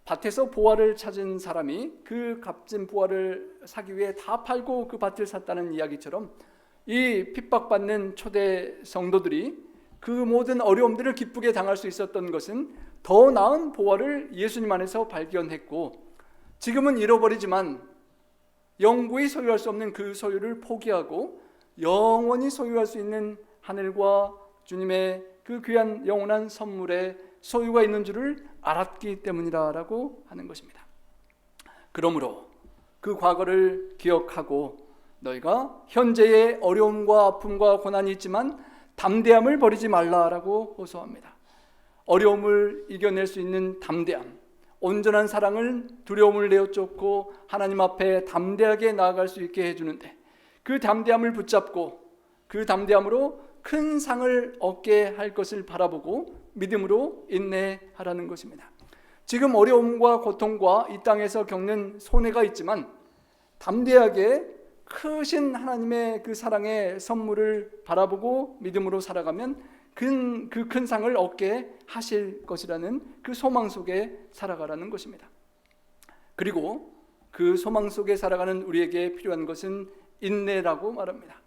밭에서 보화를 찾은 사람이 그 값진 보화를 사기 위해 다 팔고 그 밭을 샀다는 이야기처럼 이 핍박받는 초대 성도들이 그 모든 어려움들을 기쁘게 당할 수 있었던 것은 더 나은 보화를 예수님 안에서 발견했고, 지금은 잃어버리지만 영구히 소유할 수 없는 그 소유를 포기하고 영원히 소유할 수 있는 하늘과 주님의 그 귀한 영원한 선물에 소유가 있는 줄을 알았기 때문이라고 하는 것입니다. 그러므로 그 과거를 기억하고 너희가 현재의 어려움과 아픔과 고난이 있지만 담대함을 버리지 말라라고 호소합니다. 어려움을 이겨낼 수 있는 담대함, 온전한 사랑을 두려움을 내어쫓고 하나님 앞에 담대하게 나아갈 수 있게 해주는데, 그 담대함을 붙잡고 그 담대함으로 큰 상을 얻게 할 것을 바라보고 믿음으로 인내하라는 것입니다. 지금 어려움과 고통과 이 땅에서 겪는 손해가 있지만 담대하게 크신 하나님의 그 사랑의 선물을 바라보고 믿음으로 살아가면 그 큰 상을 얻게 하실 것이라는 그 소망 속에 살아가라는 것입니다. 그리고 그 소망 속에 살아가는 우리에게 필요한 것은 인내라고 말합니다.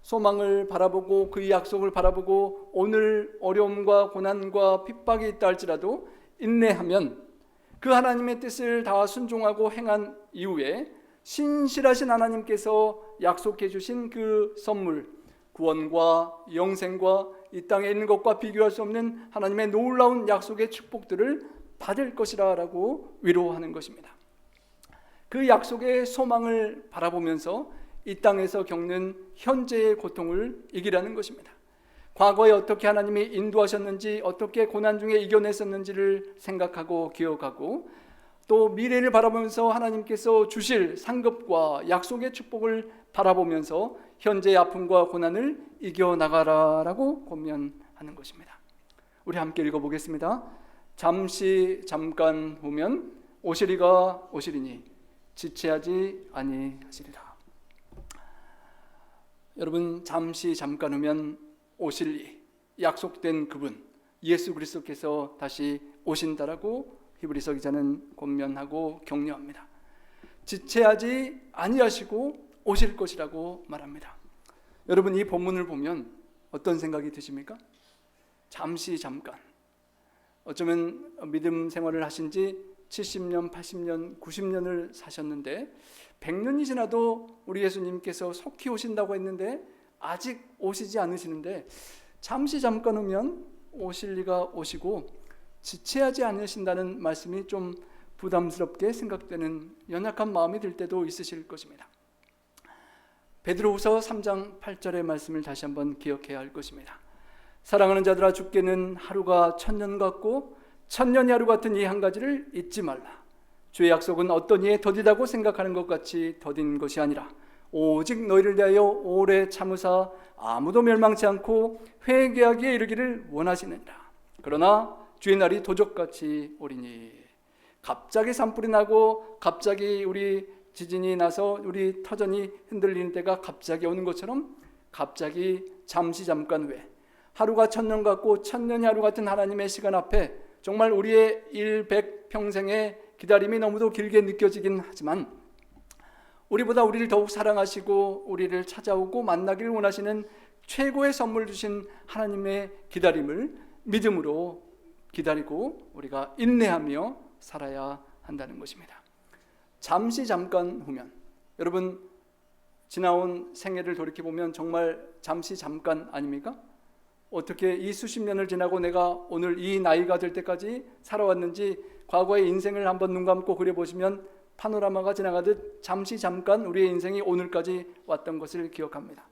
소망을 바라보고 그 약속을 바라보고 오늘 어려움과 고난과 핍박이 있다 할지라도 인내하면 그 하나님의 뜻을 다 순종하고 행한 이후에 신실하신 하나님께서 약속해 주신 그 선물, 구원과 영생과 이 땅에 있는 것과 비교할 수 없는 하나님의 놀라운 약속의 축복들을 받을 것이라고 위로하는 것입니다. 그 약속의 소망을 바라보면서 이 땅에서 겪는 현재의 고통을 이기라는 것입니다. 과거에 어떻게 하나님이 인도하셨는지, 어떻게 고난 중에 이겨냈었는지를 생각하고 기억하고, 또 미래를 바라보면서 하나님께서 주실 상급과 약속의 축복을 바라보면서 현재의 아픔과 고난을 이겨나가라라고 권면하는 것입니다. 우리 함께 읽어보겠습니다. 잠깐 후면 오시리가 오시리니 지체하지 아니하시리라. 여러분, 잠깐 후면 오실 약속된 그분 예수 그리스도께서 다시 오신다라고 히브리서 기자는 권면하고 격려합니다. 지체하지 아니하시고 오실 것이라고 말합니다. 여러분, 이 본문을 보면 어떤 생각이 드십니까? 잠깐. 어쩌면 믿음 생활을 하신 지 70년, 80년, 90년을 사셨는데 100년이 지나도 우리 예수님께서 속히 오신다고 했는데 아직 오시지 않으시는데, 잠깐 후면 오실 리가 오시고 지체하지 않으신다는 말씀이 좀 부담스럽게 생각되는 연약한 마음이 들 때도 있으실 것입니다. 베드로후서 3장 8절의 말씀을 다시 한번 기억해야 할 것입니다. 사랑하는 자들아, 주께는 하루가 1000년 같고 1000년이 하루 같은 이 한 가지를 잊지 말라. 주의 약속은 어떤 이에 더디다고 생각하는 것 같이 더딘 것이 아니라 오직 너희를 대하여 오래 참으사 아무도 멸망치 않고 회개하기에 이르기를 원하시느니라. 그러나 주의 날이 도적같이 오리니. 갑자기 산불이 나고 갑자기 우리 지진이 나서 우리 터전이 흔들리는 때가 갑자기 오는 것처럼 갑자기 잠깐 후에 하루가 천년 같고 천년이 하루 같은 하나님의 시간 앞에 정말 우리의 일백평생의 기다림이 너무도 길게 느껴지긴 하지만 우리보다 우리를 더욱 사랑하시고 우리를 찾아오고 만나기를 원하시는 최고의 선물 주신 하나님의 기다림을 믿음으로 기다리고 우리가 인내하며 살아야 한다는 것입니다. 잠시 잠깐 후면, 여러분 지나온 생애를 돌이켜보면 정말 잠시 잠깐 아닙니까? 어떻게 이 수십 년을 지나고 내가 오늘 이 나이가 될 때까지 살아왔는지 과거의 인생을 한번 눈 감고 그려보시면 파노라마가 지나가듯 잠시 잠깐 우리의 인생이 오늘까지 왔던 것을 기억합니다.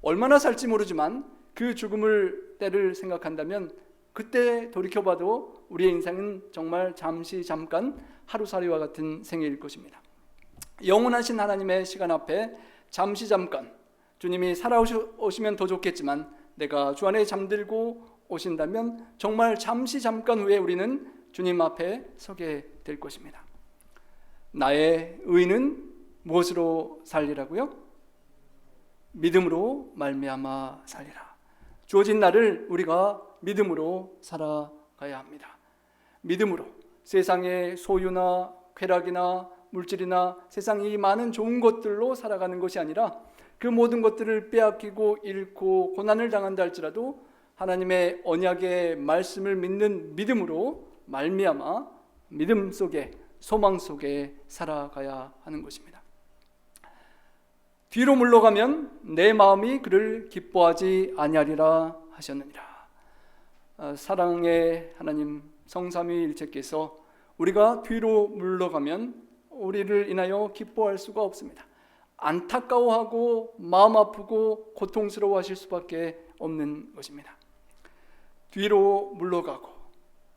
얼마나 살지 모르지만 그 죽음을 때를 생각한다면 그때 돌이켜봐도 우리의 인생은 정말 잠시 잠깐 하루살이와 같은 생애일 것입니다. 영원하신 하나님의 시간 앞에 잠시 잠깐, 주님이 살아오시면 더 좋겠지만 내가 주 안에 잠들고 오신다면 정말 잠시 잠깐 후에 우리는 주님 앞에 서게 될 것입니다. 나의 의는 무엇으로 살리라고요? 믿음으로 말미암아 살리라. 주어진 날을 우리가 믿음으로 살아가야 합니다. 믿음으로 세상의 소유나 쾌락이나 물질이나 세상 이 많은 좋은 것들로 살아가는 것이 아니라 그 모든 것들을 빼앗기고 잃고 고난을 당한다 할지라도 하나님의 언약의 말씀을 믿는 믿음으로 말미암아 믿음 속에 소망 속에 살아가야 하는 것입니다. 뒤로 물러가면 내 마음이 그를 기뻐하지 아니하리라 하셨느니라. 사랑의 하나님 성삼위일체께서 우리가 뒤로 물러가면 우리를 인하여 기뻐할 수가 없습니다. 안타까워하고 마음 아프고 고통스러워하실 수밖에 없는 것입니다. 뒤로 물러가고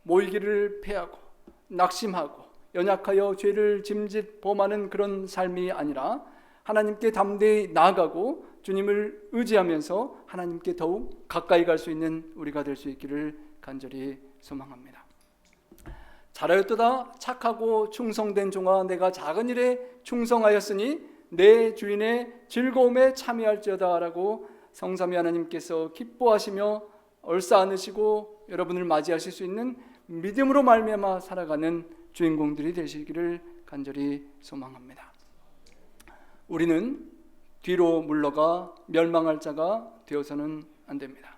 모이기를 패하고 낙심하고 연약하여 죄를 짐짓 범하는 그런 삶이 아니라 하나님께 담대히 나아가고 주님을 의지하면서 하나님께 더욱 가까이 갈 수 있는 우리가 될 수 있기를 간절히 소망합니다. 잘하였도다 착하고 충성된 종아, 내가 작은 일에 충성하였으니 내 주인의 즐거움에 참여할지어다 라고 성삼위 하나님께서 기뻐하시며 얼싸안으시고 여러분을 맞이하실 수 있는 믿음으로 말미암아 살아가는 주인공들이 되시기를 간절히 소망합니다. 우리는 뒤로 물러가 멸망할 자가 되어서는 안 됩니다.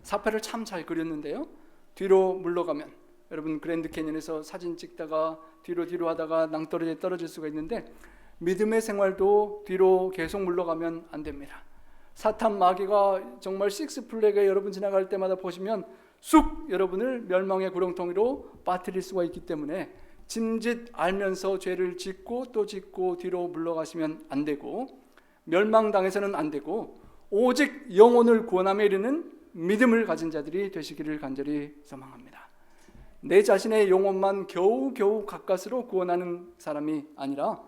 사패를 참 잘 그렸는데요, 뒤로 물러가면 여러분 그랜드 캐니언에서 사진 찍다가 뒤로 하다가 낭떠러지에 떨어질 수가 있는데 믿음의 생활도 뒤로 계속 물러가면 안 됩니다. 사탄 마귀가 정말 식스플래그에 여러분 지나갈 때마다 보시면 쑥 여러분을 멸망의 구렁텅이로 빠뜨릴 수가 있기 때문에 짐짓 알면서 죄를 짓고 또 짓고 뒤로 물러가시면 안 되고 멸망당해서는 안 되고 오직 영혼을 구원함에 이르는 믿음을 가진 자들이 되시기를 간절히 소망합니다. 내 자신의 영혼만 겨우 가까스로 구원하는 사람이 아니라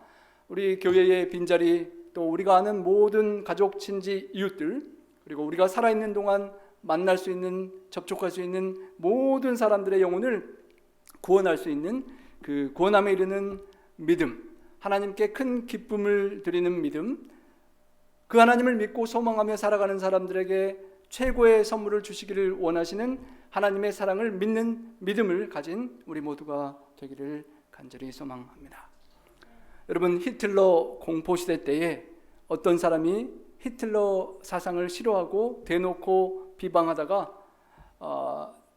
우리 교회의 빈자리 또 우리가 아는 모든 가족, 친지, 이웃들 그리고 우리가 살아있는 동안 만날 수 있는 접촉할 수 있는 모든 사람들의 영혼을 구원할 수 있는 그 구원함에 이르는 믿음, 하나님께 큰 기쁨을 드리는 믿음, 그 하나님을 믿고 소망하며 살아가는 사람들에게 최고의 선물을 주시기를 원하시는 하나님의 사랑을 믿는 믿음을 가진 우리 모두가 되기를 간절히 소망합니다. 여러분, 히틀러 공포시대 때에 어떤 사람이 히틀러 사상을 싫어하고 대놓고 비방하다가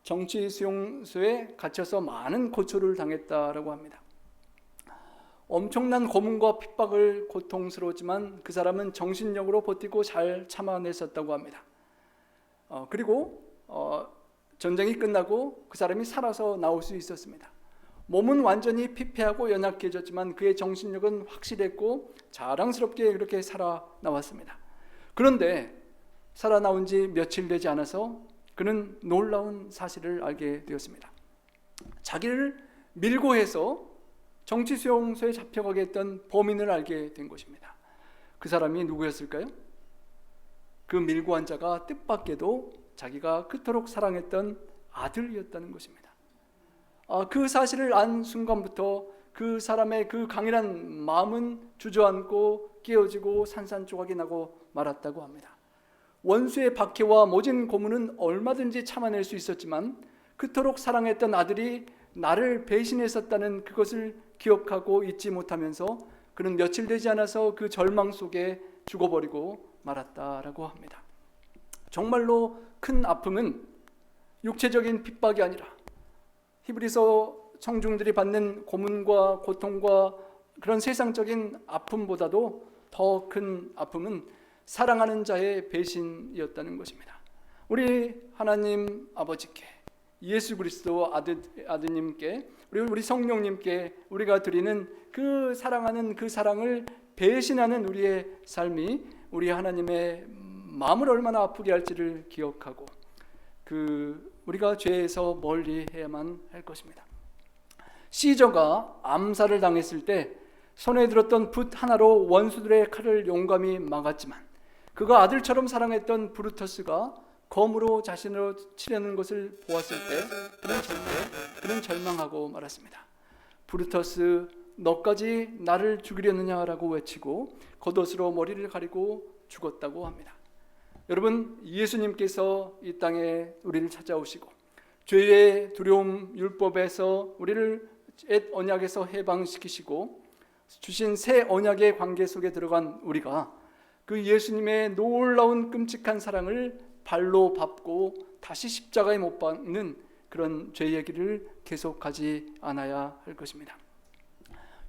정치 수용소에 갇혀서 많은 고초를 당했다라고 합니다. 엄청난 고문과 핍박을 고통스러웠지만 그 사람은 정신력으로 버티고 잘 참아냈었다고 합니다. 그리고 전쟁이 끝나고 그 사람이 살아서 나올 수 있었습니다. 몸은 완전히 피폐하고 연약해졌지만 그의 정신력은 확실했고 자랑스럽게 그렇게 살아나왔습니다. 그런데 살아나온 지 며칠 되지 않아서 그는 놀라운 사실을 알게 되었습니다. 자기를 밀고 해서 정치수용소에 잡혀가게 했던 범인을 알게 된 것입니다. 그 사람이 누구였을까요? 그 밀고 한 자가 뜻밖에도 자기가 그토록 사랑했던 아들이었다는 것입니다. 그 사실을 안 순간부터 그 사람의 그 강인한 마음은 주저앉고 깨어지고 산산조각이 나고 말았다고 합니다. 원수의 박해와 모진 고문은 얼마든지 참아낼 수 있었지만 그토록 사랑했던 아들이 나를 배신했었다는 그것을 기억하고 잊지 못하면서 그는 며칠 되지 않아서 그 절망 속에 죽어버리고 말았다라고 합니다. 정말로 큰 아픔은 육체적인 핍박이 아니라 히브리서 청중들이 받는 고문과 고통과 그런 세상적인 아픔보다도 더 큰 아픔은 사랑하는 자의 배신이었다는 것입니다. 우리 하나님 아버지께, 예수 그리스도 아드님께, 우리 성령님께 우리가 드리는 그 사랑하는 그 사랑을 배신하는 우리의 삶이 우리 하나님의 마음을 얼마나 아프게 할지를 기억하고 우리가 죄에서 멀리 해야만 할 것입니다. 시저가 암살을 당했을 때 손에 들었던 붓 하나로 원수들의 칼을 용감히 막았지만 그가 아들처럼 사랑했던 브루터스가 검으로 자신을 치려는 것을 보았을 때 그는 절망하고 말았습니다. 브루터스, 너까지 나를 죽이려느냐라고 외치고 겉옷으로 머리를 가리고 죽었다고 합니다. 여러분, 예수님께서 이 땅에 우리를 찾아오시고 죄의 두려움 율법에서 우리를 옛 언약에서 해방시키시고 주신 새 언약의 관계 속에 들어간 우리가 그 예수님의 놀라운 끔찍한 사랑을 발로 밟고 다시 십자가에 못 박는 그런 죄 얘기를 계속하지 않아야 할 것입니다.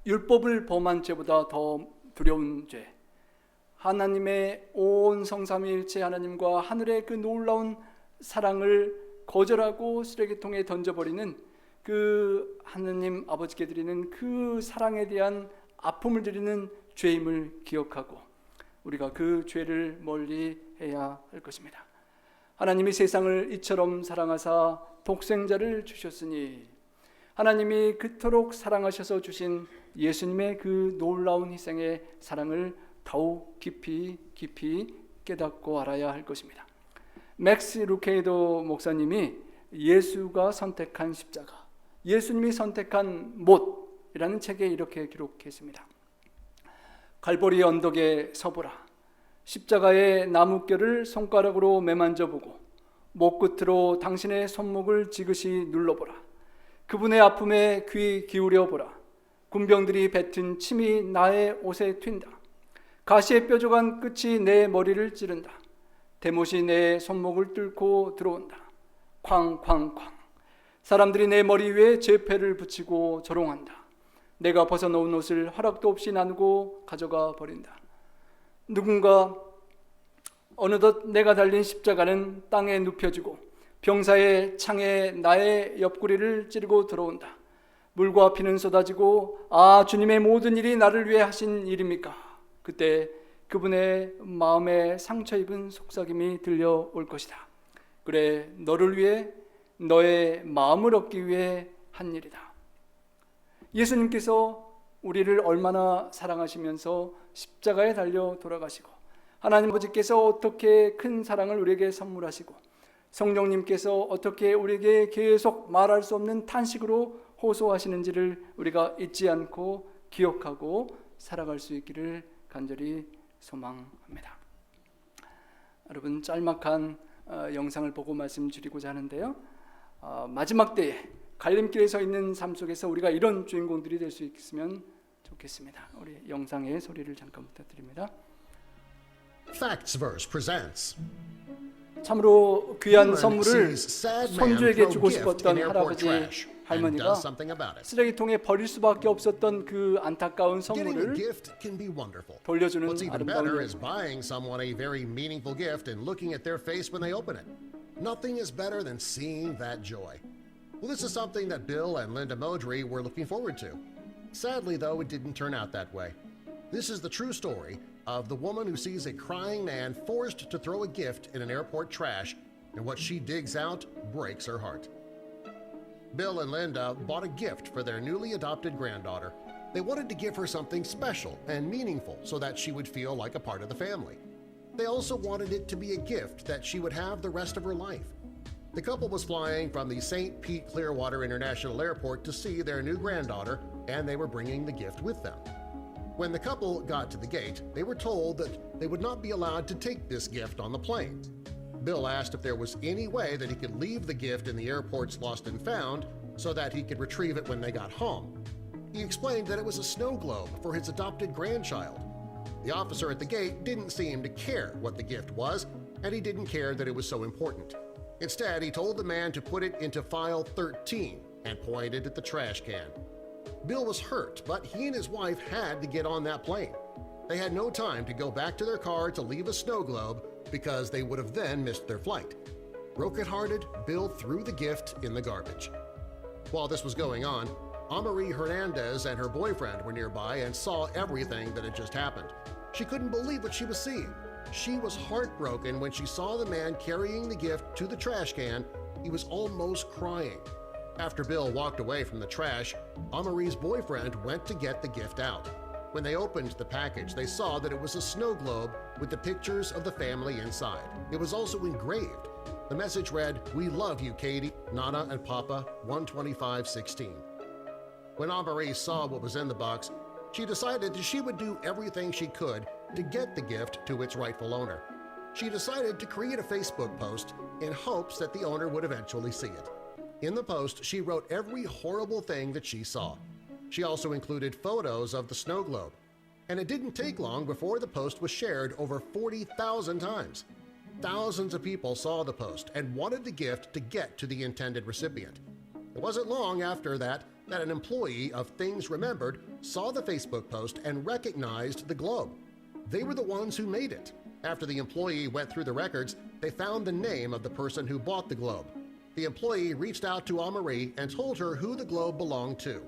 율법을 범한 죄보다 더 두려운 죄, 하나님의 온 성삼위일체 하나님과 하늘의 그 놀라운 사랑을 거절하고 쓰레기통에 던져버리는 그 하나님 아버지께 드리는 그 사랑에 대한 아픔을 드리는 죄임을 기억하고 우리가 그 죄를 멀리 해야 할 것입니다. 하나님이 세상을 이처럼 사랑하사 독생자를 주셨으니 하나님이 그토록 사랑하셔서 주신 예수님의 그 놀라운 희생의 사랑을 더욱 깊이 깨닫고 알아야 할 것입니다. 맥스 루케이도 목사님이 예수가 선택한 십자가, 예수님이 선택한 못이라는 책에 이렇게 기록했습니다. 갈보리 언덕에 서보라. 십자가의 나뭇결을 손가락으로 매만져보고 목 끝으로 당신의 손목을 지그시 눌러보라. 그분의 아픔에 귀 기울여보라. 군병들이 뱉은 침이 나의 옷에 튄다. 가시의 뾰족한 끝이 내 머리를 찌른다. 대못이 내 손목을 뚫고 들어온다. 쾅쾅쾅. 사람들이 내 머리 위에 제패를 붙이고 조롱한다. 내가 벗어놓은 옷을 허락도 없이 나누고 가져가 버린다. 누군가 어느덧 내가 달린 십자가는 땅에 눕혀지고 병사의 창에 나의 옆구리를 찌르고 들어온다. 물과 피는 쏟아지고 아, 주님의 모든 일이 나를 위해 하신 일입니까? 그때 그분의 마음에 상처 입은 속삭임이 들려올 것이다. 그래, 너를 위해, 너의 마음을 얻기 위해 한 일이다. 예수님께서 우리를 얼마나 사랑하시면서 십자가에 달려 돌아가시고 하나님 아버지께서 어떻게 큰 사랑을 우리에게 선물하시고 성령님께서 어떻게 우리에게 계속 말할 수 없는 탄식으로 호소하시는지를 우리가 잊지 않고 기억하고 살아갈 수 있기를 간절히 소망합니다. 여러분, 짤막한 영상을 보고 말씀드리고자 하는데요. 마지막 때에 갈림길에 서 있는 삶 속에서 우리가 이런 주인공들이 될 수 있으면 좋겠습니다. 우리 영상의 소리를 잠깐 부탁드립니다. Facts Verse presents 참으로 귀한 Woman 선물을 sees sad man 손주에게 throw 주고 gift 싶었던 in airport 할아버지 trash and 할머니가 does something about it. 쓰레기통에 버릴 수밖에 없었던 그 안타까운 Getting a 선물을 gift can be wonderful. 돌려주는 What's even 아름다운 better is 일. buying someone a very meaningful gift and looking at their face when they open it. Nothing is better than seeing that joy. Well, this is something that Bill and Linda Modry were looking forward to. Sadly, though, it didn't turn out that way. This is the true story of the woman who sees a crying man forced to throw a gift in an airport trash, and what she digs out breaks her heart. Bill and Linda bought a gift for their newly adopted granddaughter. They wanted to give her something special and meaningful so that she would feel like a part of the family. They also wanted it to be a gift that she would have the rest of her life. The couple was flying from the St. Pete Clearwater International Airport to see their new granddaughter, and they were bringing the gift with them. When the couple got to the gate, they were told that they would not be allowed to take this gift on the plane. Bill asked if there was any way that he could leave the gift in the airport's lost and found so that he could retrieve it when they got home. He explained that it was a snow globe for his adopted grandchild. The officer at the gate didn't seem to care what the gift was, and he didn't care that it was so important. Instead, he told the man to put it into file 13 and pointed at the trash can. Bill was hurt, but he and his wife had to get on that plane. They had no time to go back to their car to leave a snow globe because they would have then missed their flight. Broken-hearted, Bill threw the gift in the garbage. While this was going on, Amarie Hernandez and her boyfriend were nearby and saw everything that had just happened. She couldn't believe what she was seeing. She was heartbroken when she saw the man carrying the gift to the trash can. He was almost crying. After Bill walked away from the trash, Amarie's boyfriend went to get the gift out. When they opened the package, they saw that it was a snow globe with the pictures of the family inside. It was also engraved. The message read, "We love you, Katie, Nana and Papa, 12516." When Amarie saw what was in the box, she decided that she would do everything she could to get the gift to its rightful owner. She decided to create a Facebook post in hopes that the owner would eventually see it. In the post, she wrote every horrible thing that she saw. She also included photos of the snow globe. And it didn't take long before the post was shared over 40,000 times. Thousands of people saw the post and wanted the gift to get to the intended recipient. It wasn't long after that an employee of Things Remembered saw the Facebook post and recognized the globe. They were the ones who made it. After the employee went through the records, they found the name of the person who bought the globe. The employee reached out to Amarie and told her who the globe belonged to.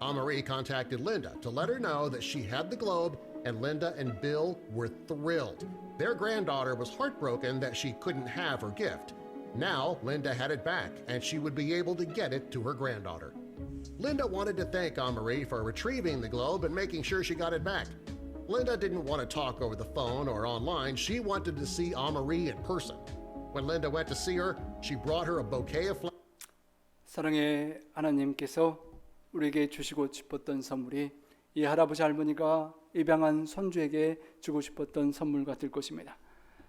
Amarie contacted Linda to let her know that she had the globe, and Linda and Bill were thrilled. Their granddaughter was heartbroken that she couldn't have her gift. Now Linda had it back, and she would be able to get it to her granddaughter. Linda wanted to thank Amarie for retrieving the globe and making sure she got it back. Linda didn't want to talk over the phone or online. She wanted to see Amarie in person. When Linda went to see her, she brought her a bouquet of flowers. 사랑의 하나님께서 우리에게 주시고 싶었던 선물이 이 할아버지 할머니가 입양한 손주에게 주고 싶었던 선물 같을 것입니다.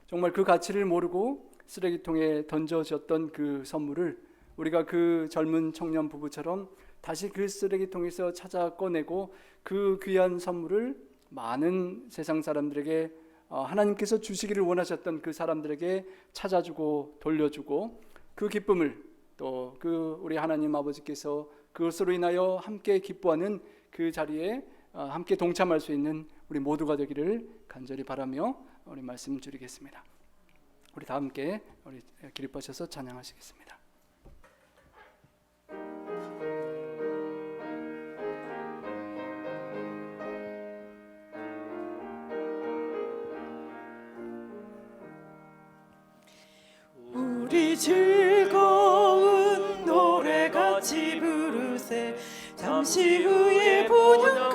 정말 그 가치를 모르고 쓰레기통에 던져졌던 그 선물을 우리가 그 젊은 청년 부부처럼 다시 그 쓰레기통에서 찾아 꺼내고 그 귀한 선물을 많은 세상 사람들에게 하나님께서 주시기를 원하셨던 그 사람들에게 찾아주고 돌려주고 그 기쁨을 또 그 우리 하나님 아버지께서 그것으로 인하여 함께 기뻐하는 그 자리에 함께 동참할 수 있는 우리 모두가 되기를 간절히 바라며 우리 말씀 드리겠습니다. 우리 다 함께 우리 기립하셔서 찬양하시겠습니다. 우리 즐거운 노래같이 부르세 잠시 후에 본영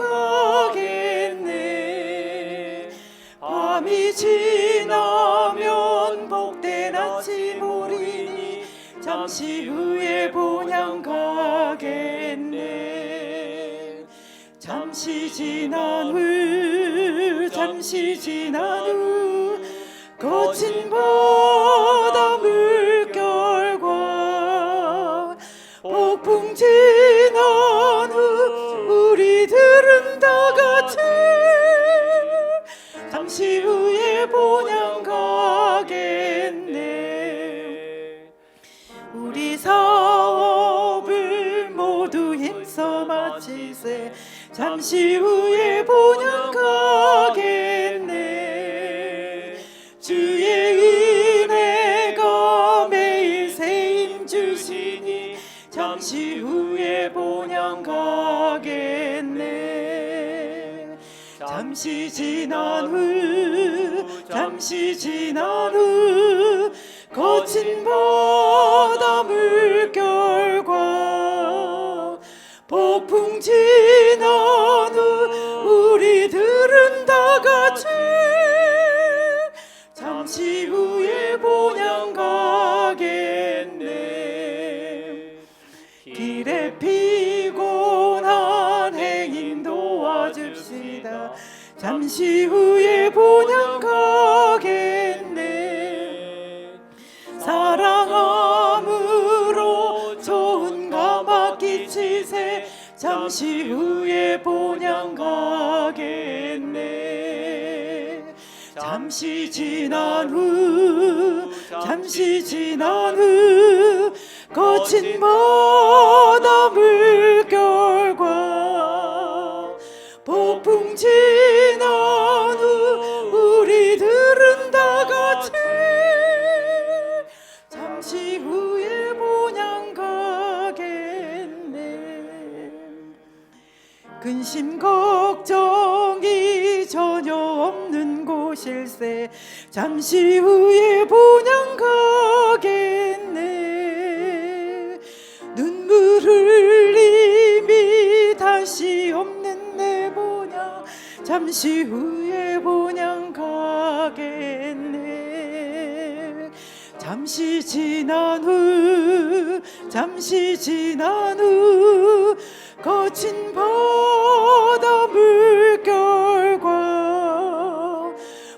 가겠네 밤이 지나면 복된 아침 오리니 잠시 후에 본영 가겠네 잠시 지난 후 거친 바다 물결과 폭풍 지난 후 우리들은 다 같이 잠시 후에 본영 가겠네 우리 사업을 모두 힘써 마치세 잠시 후에 본영 가겠네 주의 은혜가 매일 새임 주시니 잠시 후에 본영 가겠네 잠시 지난 후 거친 바다 물결과 폭풍 지난 후 우리들은 다 같이 잠시 후에 본영 가겠네 길에 피곤한 행인 도와줍시다 잠시 후에 본향 가겠네. 잠시 지난 후 거친 바다 물결과 폭풍 지난 후 우리들은 다 같이 잠시 후에 본향 가겠네. 근심 걱정이 전혀 없는 곳일세. 잠시 후에 본향 가겠네. 눈물 흘림이 다시 없는 내 본향. 잠시 후에 본향 가겠네. 잠시 지난 후 거친 바다 물결과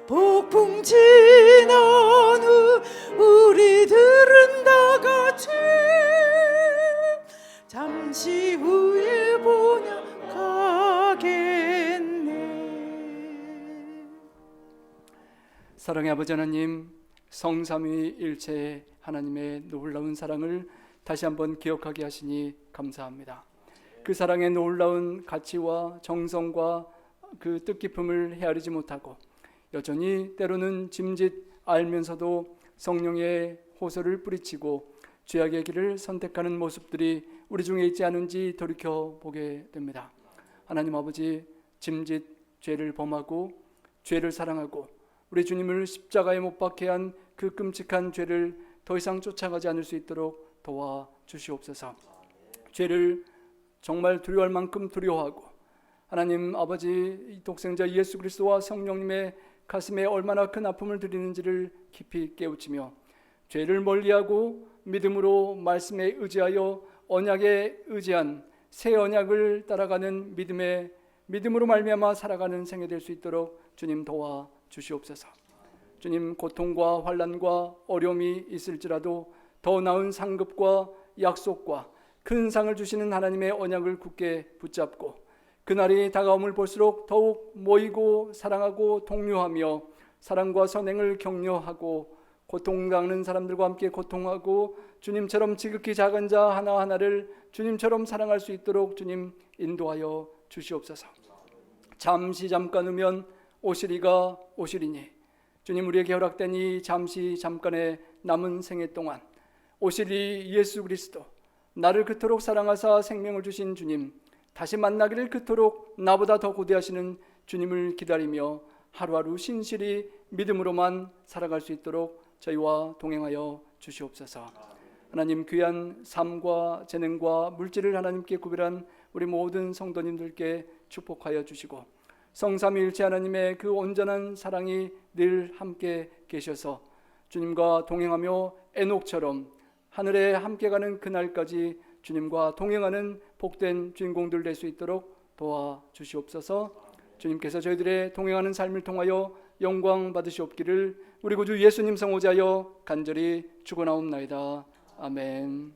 폭풍 지난 후 우리들은 다 같이 잠시 후에 본향 가겠네. 사랑의 아버지 하나님, 성삼위일체 하나님의 놀라운 사랑을 다시 한번 기억하게 하시니 감사합니다. 그 사랑의 놀라운 가치와 정성과 그 뜻깊음을 헤아리지 못하고 여전히 때로는 짐짓 알면서도 성령의 호소를 뿌리치고 죄악의 길을 선택하는 모습들이 우리 중에 있지 않은지 돌이켜보게 됩니다. 하나님 아버지, 짐짓 죄를 범하고 죄를 사랑하고 우리 주님을 십자가에 못 박게 한 그 끔찍한 죄를 더 이상 쫓아가지 않을 수 있도록 도와주시옵소서. 죄를 정말 두려워할 만큼 두려워하고 하나님 아버지, 독생자 예수 그리스도와 성령님의 가슴에 얼마나 큰 아픔을 드리는지를 깊이 깨우치며 죄를 멀리하고 믿음으로 말씀에 의지하여 언약에 의지한 새 언약을 따라가는 믿음으로 말미암아 살아가는 생애 될 수 있도록 주님 도와주시옵소서. 주님, 고통과 환난과 어려움이 있을지라도 더 나은 상급과 약속과 큰 상을 주시는 하나님의 언약을 굳게 붙잡고 그날이 다가옴을 볼수록 더욱 모이고 사랑하고 독려하며 사랑과 선행을 격려하고 고통당하는 사람들과 함께 고통하고 주님처럼 지극히 작은 자 하나하나를 주님처럼 사랑할 수 있도록 주님 인도하여 주시옵소서. 잠깐 후면 오시리가 오시리니 주님, 우리에게 허락된 이 잠깐의 남은 생애 동안 오시리 예수 그리스도, 나를 그토록 사랑하사 생명을 주신 주님, 다시 만나기를 그토록 나보다 더 고대하시는 주님을 기다리며 하루하루 신실히 믿음으로만 살아갈 수 있도록 저희와 동행하여 주시옵소서. 하나님, 귀한 삶과 재능과 물질을 하나님께 구별한 우리 모든 성도님들께 축복하여 주시고 성삼위일체 하나님의 그 온전한 사랑이 늘 함께 계셔서 주님과 동행하며 에녹처럼 하늘에 함께 가는 그날까지 주님과 동행하는 복된 주인공들 될 수 있도록 도와주시옵소서. 주님께서 저희들의 동행하는 삶을 통하여 영광 받으시옵기를 우리 구주 예수님 성호자여 간절히 축원하옵나이다. 아멘.